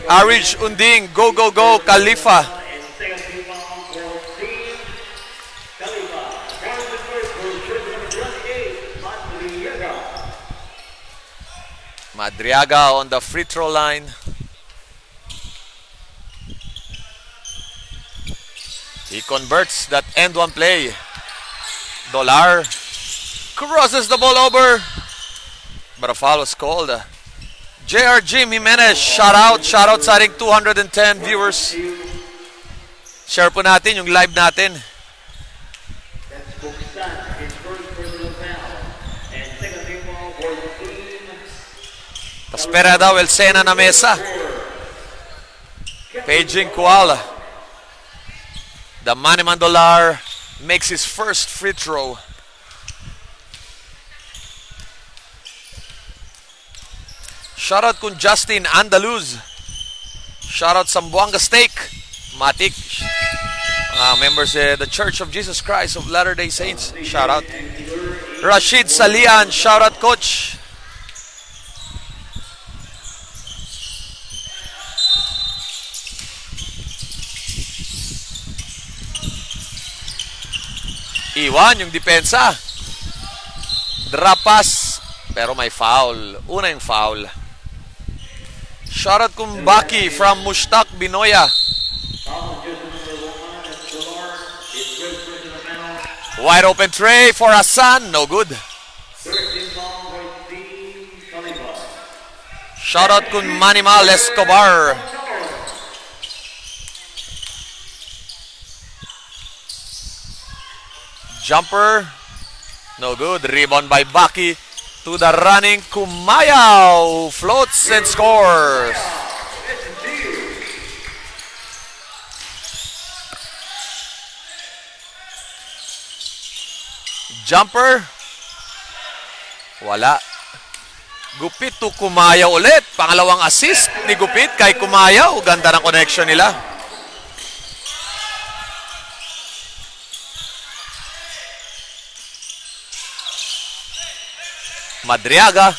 Arij Unding, go, go, go, Khalifa. Madriaga on the free throw line. He converts that end one play. Dolar crosses the ball over. But a foul was called. JR Jim Jimenez, shout out sa ating 210 viewers. Share po natin yung live natin. Paspera daw El Sena na mesa. Paging Kuala. The Manny Mandolar makes his first free throw. Shoutout kung Justin Andaluz. Shoutout Sambuanga Steak. Matik. Members the Church of Jesus Christ of Latter-day Saints. Shoutout. Rashid Salian. Shoutout coach. Iwan yung depensa. Drop pass. Pero may foul. Una yung foul. Shoutout kung Baki from Mushtaq Binoya. Wide open tray for Hassan. No good. Shoutout kung Manimal Escobar. Jumper. No good. Rebound by Baki. To the running Kumayao. Floats and scores. Jumper. Wala. Gupit to Kumayaw ulit. Pangalawang assist ni Gupit kay Kumayaw. Ganda ng connection nila. Madriaga.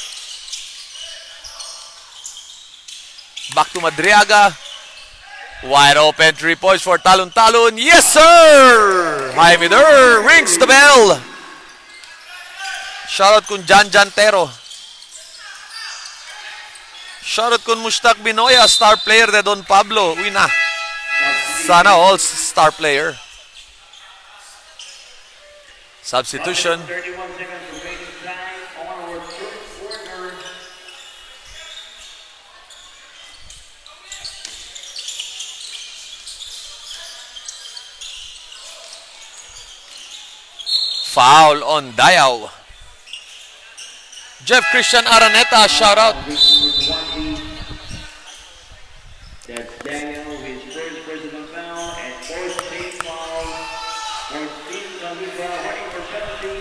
Back to Madriaga. Wide open 3 points for Talon-Talon. Yes, sir! Jaime Der rings the bell. Shoutout kun Jan Jantero. Shoutout kun Mushtaq Binoya, star player de Don Pablo. Uy na. Sana all star player. Substitution. 31 seconds remaining time on our third quarter. Foul on Dayaw. Jeff Christian Araneta, shoutout. That's Daniel, his first personal foul, and fourth team foul for Team Khalifa, running for penalty.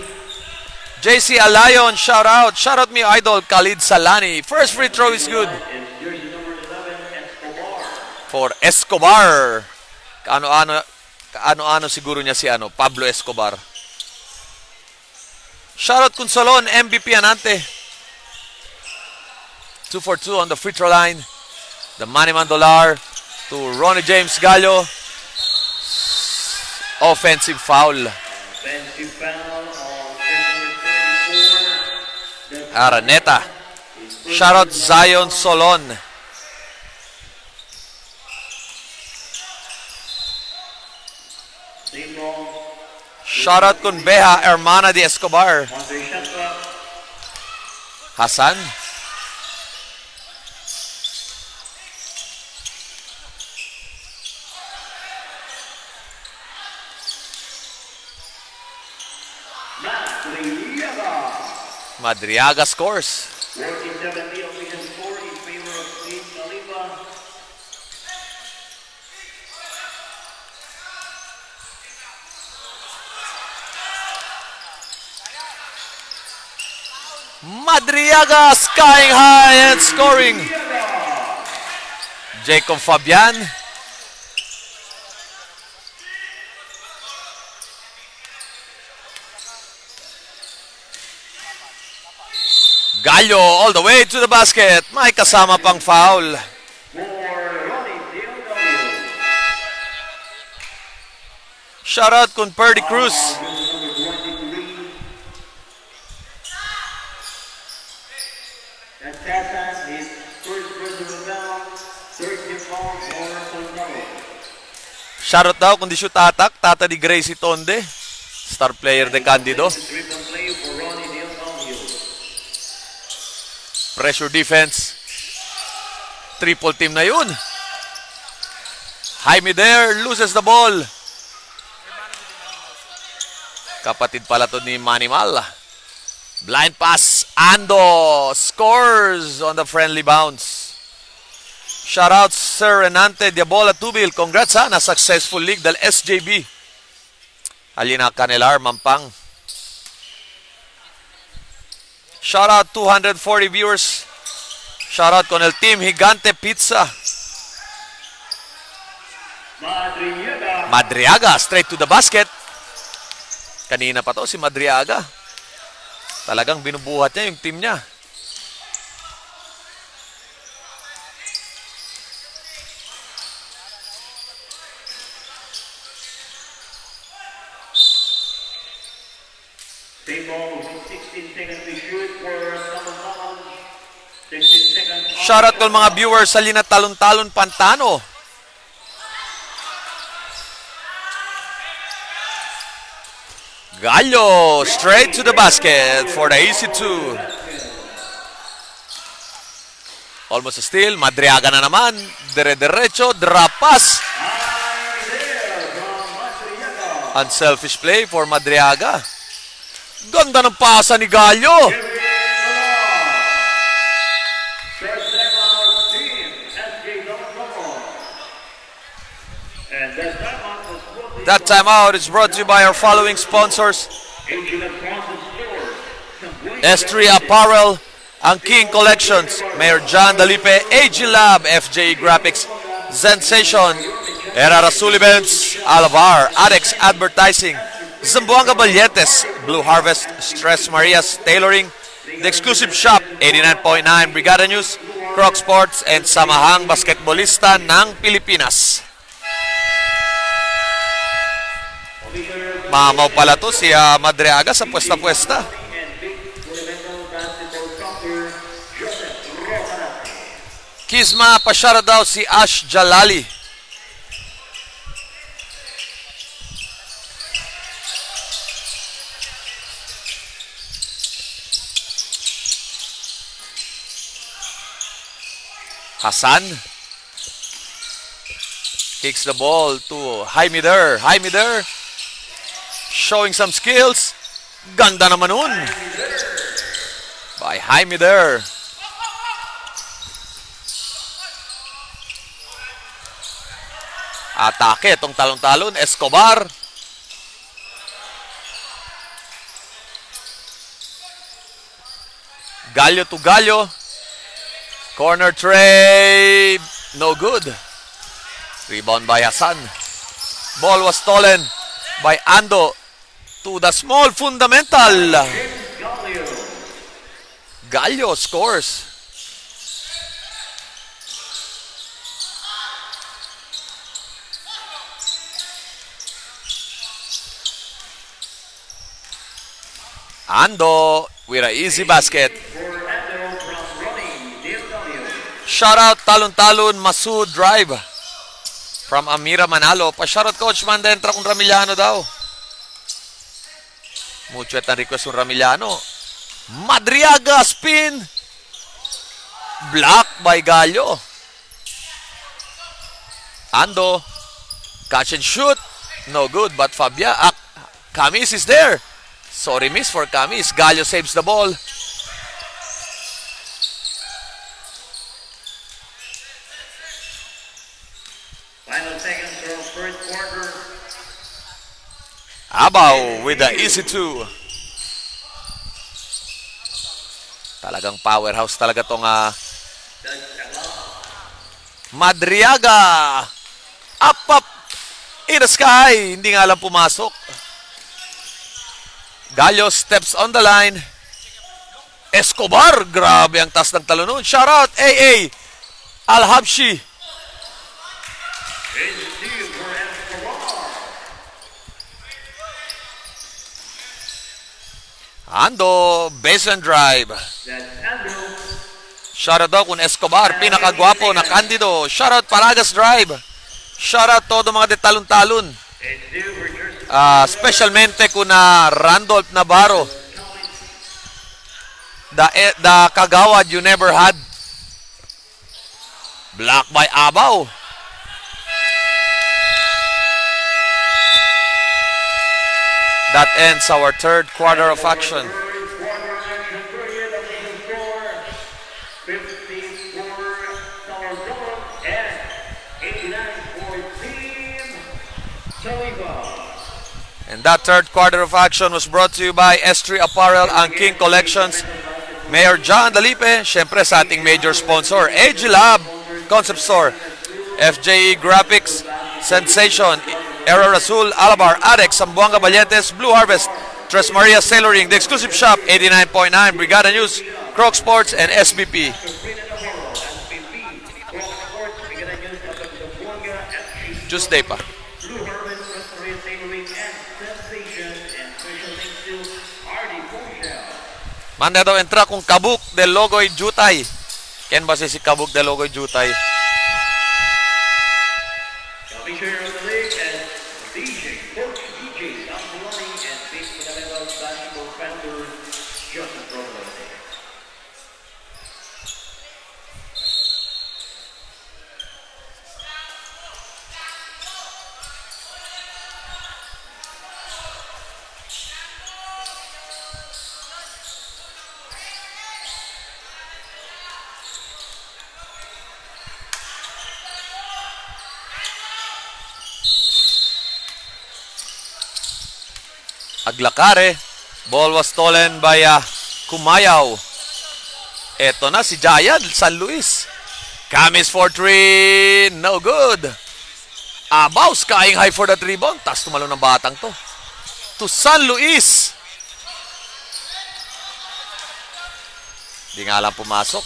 JC Alayon, shoutout. Shoutout me idol, Khalid Salani. First free throw is good. And jersey number 11, Escobar. For Escobar. Kaano-ano siguro niya si Pablo Escobar. Shoutout Consolon, MVP Anante. 2 for 2 on the free throw line. The Maniman Dolar to Ronnie James Gallo. Offensive foul. Offensive foul on number 34. Araneta. Shoutout Zion Solon. Team ball. Shoutout kun Beha Hermana de Escobar. Andre Shanta. Hasan. Madriaga scores. 14-7 the opposition score in favor of Team Khalifa. Madriaga skying high and scoring. Jacob Fabian. Gallo all the way to the basket. May kasama pang foul. For Ronnie DLW. Shoutout kun Perdy Cruz. Number 23. That's Hassan, his first personal foul. 13 fouls for Control. Shoutout daw kung di shoot attack. Tata di Gracie Tonde. Star player de Candido. Triple play for Ronnie DLW. Pressure defense. Triple team na yun. Jaime there loses the ball. Kapatid pala to ni Manimal. Blind pass. Ando scores on the friendly bounce. Shoutout Sir Renante Diabola Tubil. Congrats na successful league del SJB. Alina Canelar, Mampang. Shoutout 240 viewers. Shoutout con el team Gigante Pizza. Madriaga. Madriaga straight to the basket. Kanina pa to si Madriaga. Talagang binubuhat niya yung team niya. Same ball, 16 seconds to shoot for Talon-Talon. 16 seconds. Shoutout ko mga viewers sa Lina Talon-Talon Pantano. Gallo straight to the basket for the easy two. Almost a steal. Madriaga na naman. Dire-derecho. Drop pass. Unselfish play for Madriaga. Ganda ng pasa ni Gallo. That timeout is brought to you by our following sponsors. S3 Apparel, ang King Collections, Mayor John Dalipe, AG Lab, FJE Graphics, Sensation, Era Rasul Events, Alavar, Adex Advertising, Zamboanga Balyetes, Blue Harvest, Stress Marias Tailoring, The Exclusive Shop, 89.9 Brigada News, Croc Sports, and Samahang Basketballista ng Pilipinas. Mamaw pala to si Madriaga sa pwesta-pwesta. Kisma, pasyara daw si Ash Jalali. Hassan kicks the ball to Jaime Der. Jaime Der showing some skills. Ganda naman nun by Jaime Der. Atake itong talon-talon. Escobar. Gallo to Gallo. Corner tray. No good. Rebound by Hassan. Ball was stolen by Ando to the small fundamental. Gallo scores. Ando with an easy basket. Shout out talon-talon Masud drive from Amira Manalo. Pa-shoutout Coach Manda entra kung Ramiliano daw. Mucho at request ng Ramiliano. Madriaga spin. Block by Gallo. Ando. Catch and shoot. No good, but Camis is there. Sorry miss for Camis. Gallo saves the ball. Final seconds from first quarter. Abaw with the easy two. Talagang powerhouse talaga tong Madriaga. Up in the sky. Hindi nga lang pumasok. Gallo steps on the line. Escobar. Grabe ang taas ng talon nun. Shout out AA Al-Habshi. Ando, baseline drive. Shoutout daw kung Escobar, pinakagwapo na kandido. Shoutout Paragas drive. Shoutout todo mga detalon-talon. Specialmente kuna Randolph Navarro. The kagawad you never had. Block by Abaw. That ends our third quarter of action. And that third quarter of action was brought to you by S3 Apparel and King Collections. Mayor John Dalipe, syempre sa ating major sponsor, AG Lab, Concept Store, FJE Graphics, Sensation, Era Rasul, Alabar, Adex, Zamboanga Balyetes, Blue Harvest, Tres Marias Tailoring, The Exclusive Shop, 89.9 Brigada News, Croc Sports, and SBP. Tuesday pa. Manda daw entra kung Kabuk del Logoy Jutay. Ken ba si Kabuk del Logoy Jutay? Commissioner of the league and Coach DJ Sambolani and big fundamental basketball founder Joseph Robles. Aglacare. Ball was stolen by Kumayaw. Eto na si Jayad, San Luis. Camis for 3. No good. Abaw, skying high for that rebound. Tas tumalon ng batang to. To San Luis. Di nga lang pumasok.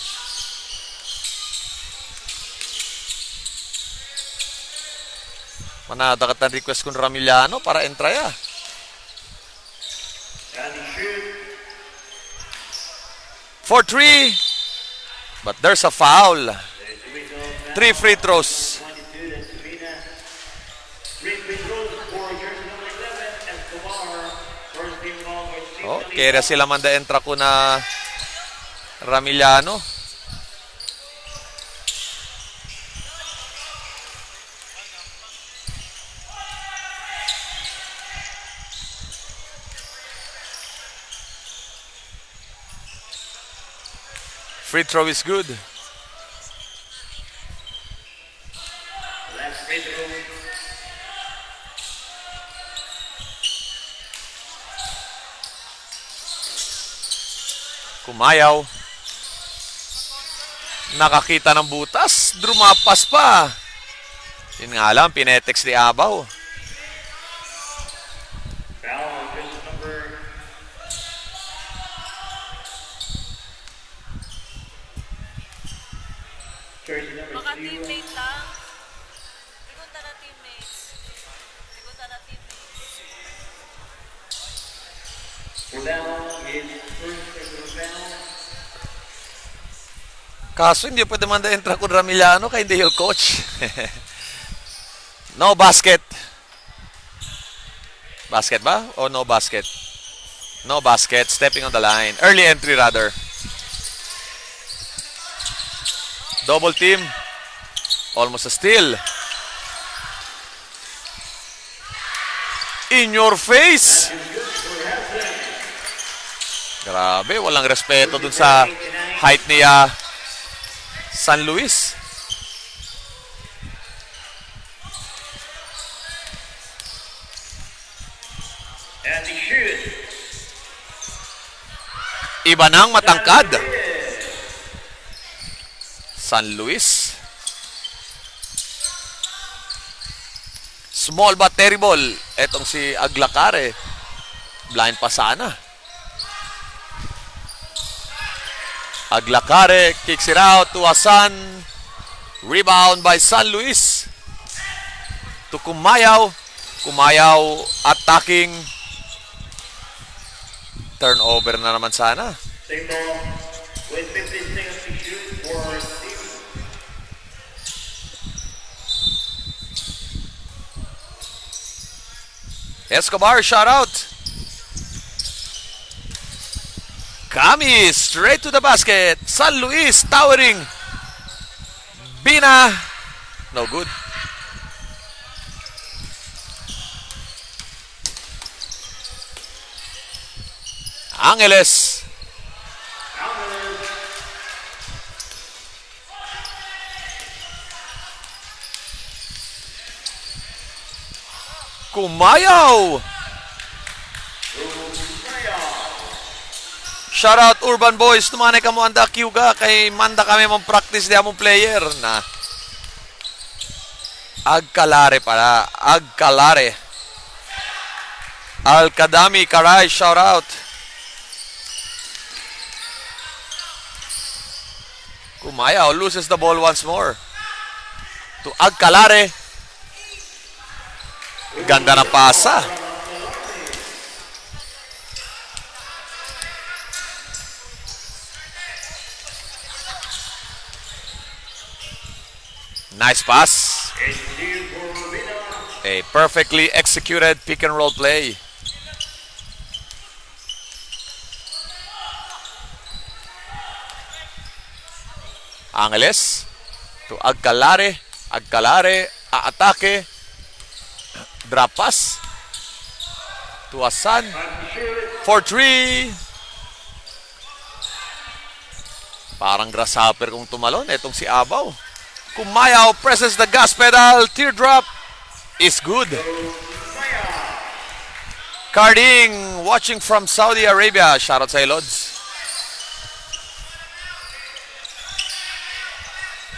Manadakat ang request kong Ramiliano para entraya. And he shoots. For 3. But there's a foul. There's the window. 3 free throws. 22, that's Sabina. 3 free throws for jersey number 11, Escobar. First team long with Steve Oh, Alisa. kaya sila manda entra ko na Ramiliano. Free throw is good. Last free throw. Kumayaw. Nakakita ng butas. Drumapas pa. Yun nga lang, pinetext ni Abaw. Foul on jersey number jersey number Baka 0. teammate lang. Bigunta na teammates. Bigunta na teammates. Udao is first personal foul. Kaso hindi pwede manda entra ko Ramiliano kay hindi yung coach. No basket. Basket ba? O no basket? No basket. Stepping on the line. Early entry rather. Double team. Almost a steal. In your face. Grabe, walang respeto dun sa height ni San Luis. And he shoots. Iba nang matangkad. San Luis. Small but terrible. Etong si Aglacare. Blind pa sana. Aglacare kicks it out to Asan. Rebound by San Luis. To Kumayaw. Kumayaw attacking. Turnover na naman sana. Same ball with 15 seconds to shoot for Steve. Escobar shot out. Kami straight to the basket. San Luis towering. Bina. No good. Angeles. Kumayaw. Shout out Urban Boys. Tumanay ka mo anda Kyuga kay manda kami mong practice di among player na. Agkalare pala. Agkalare. Alkadami Karay, shout out. Kumayaw loses the ball once more. To Agkalare. Ganda na pasa. Nice pass. A perfectly executed pick and roll play. Angeles to Agkalare. Agkalare aatake. Drop pass to Asan for 3. Parang grasshopper kung tumalon. Etong si Abaw. Kumayaw presses the gas pedal. Teardrop is good. Carding watching from Saudi Arabia. Shoutout sa Lods.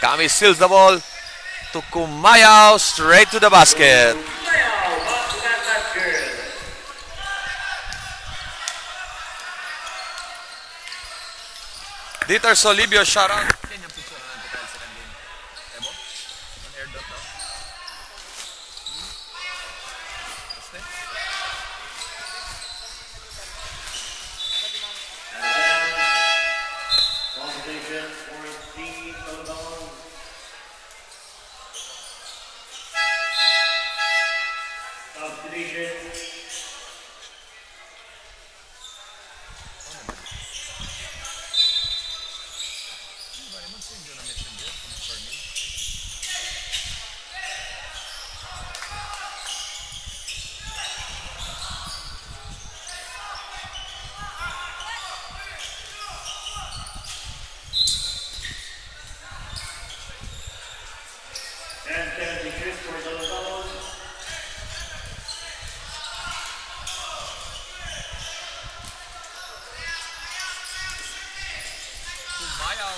Kami steals the ball to Kumayao, straight to the basket. Kumayao, back to that basket. Dieter Solibio, shout out. Competition for Steve Salomon. Substitution. And 76 for Salomon. Kumayao.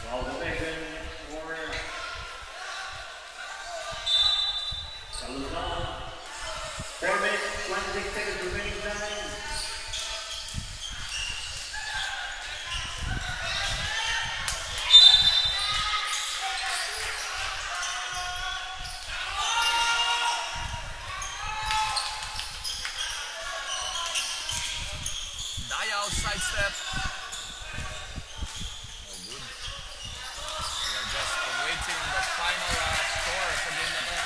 Well, the mission for Salazar. 4 minutes, 26 seconds remaining time. Dayao sidestep. Awaiting the final score sa game na to.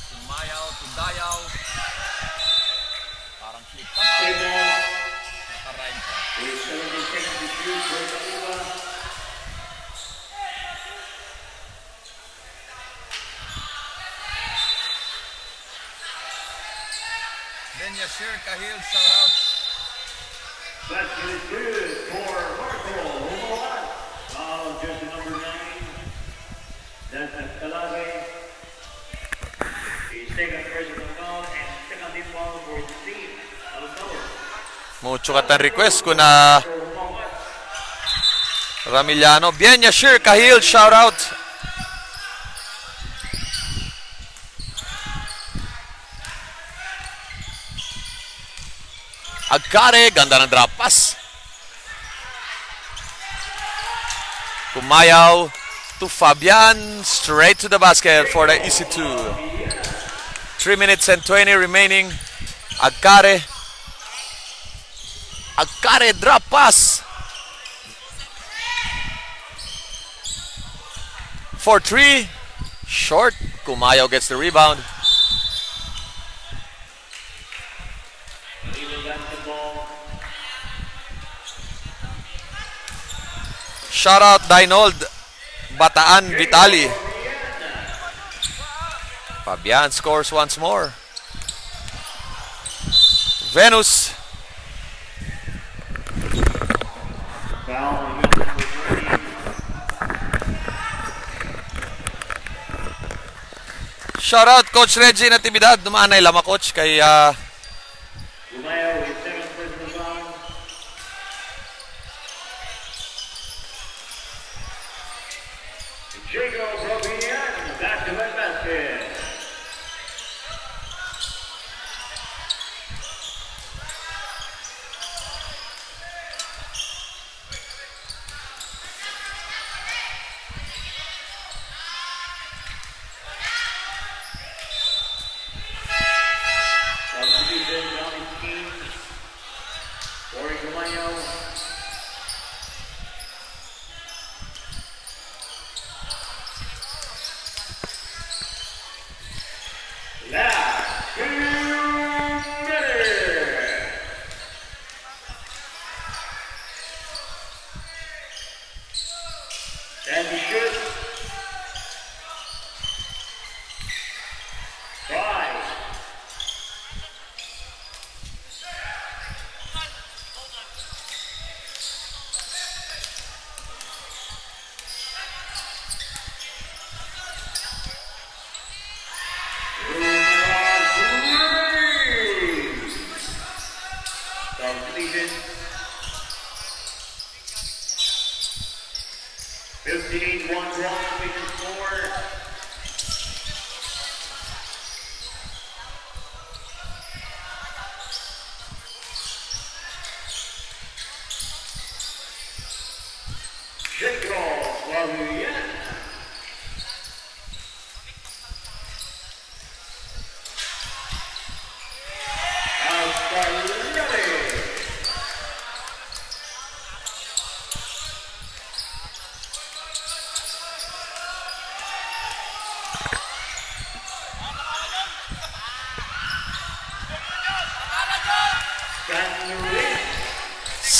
Kumayao to Dayao. Parang flip ka pa. Take ball. Nakarime pa. With 17 seconds to shoot for Tacuba. Then Yashir Kahil, shout out. Basket is good for Marco Humawan. Foul just number 9. That's Escalade. He's taking personal foul and second team foul for Steve Salazar. Mucho katan request ko na For Humawan. Ramiliano. Bien Yashir Kahil, shout out. Agkare, ganda ng drop pass. Kumayao to Fabian, straight to the basket for the easy 2. 3 minutes and 20 remaining. Agkare. Agkare, drop pass. For 3. Short. Kumayao gets the rebound. Leaving basketball. Shout out Dinold Bataan Vitali. Fabian scores once more. Venus. Foul against number 3. Shout out Coach Reggie Natividad. Dumaan na ilama coach kay Kumayao with second personal foul. Jacob Robinian, back-to-back basket. Substitution, Johnny King. Corey Kumayao.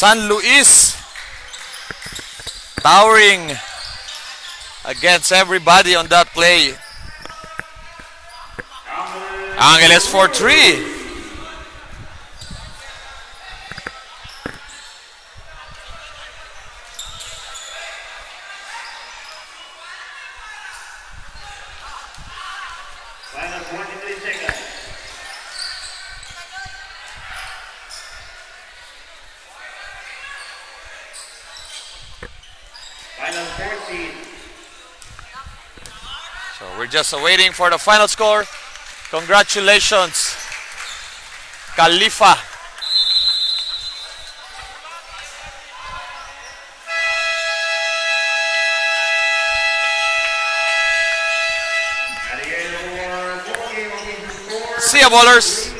San Luis towering against everybody on that play. Angeles 4-3. Final 23 seconds. Final 14. So we're just waiting for the final score. Congratulations, Khalifa. At the end of the war, 4 game on the score. See ya, ballers.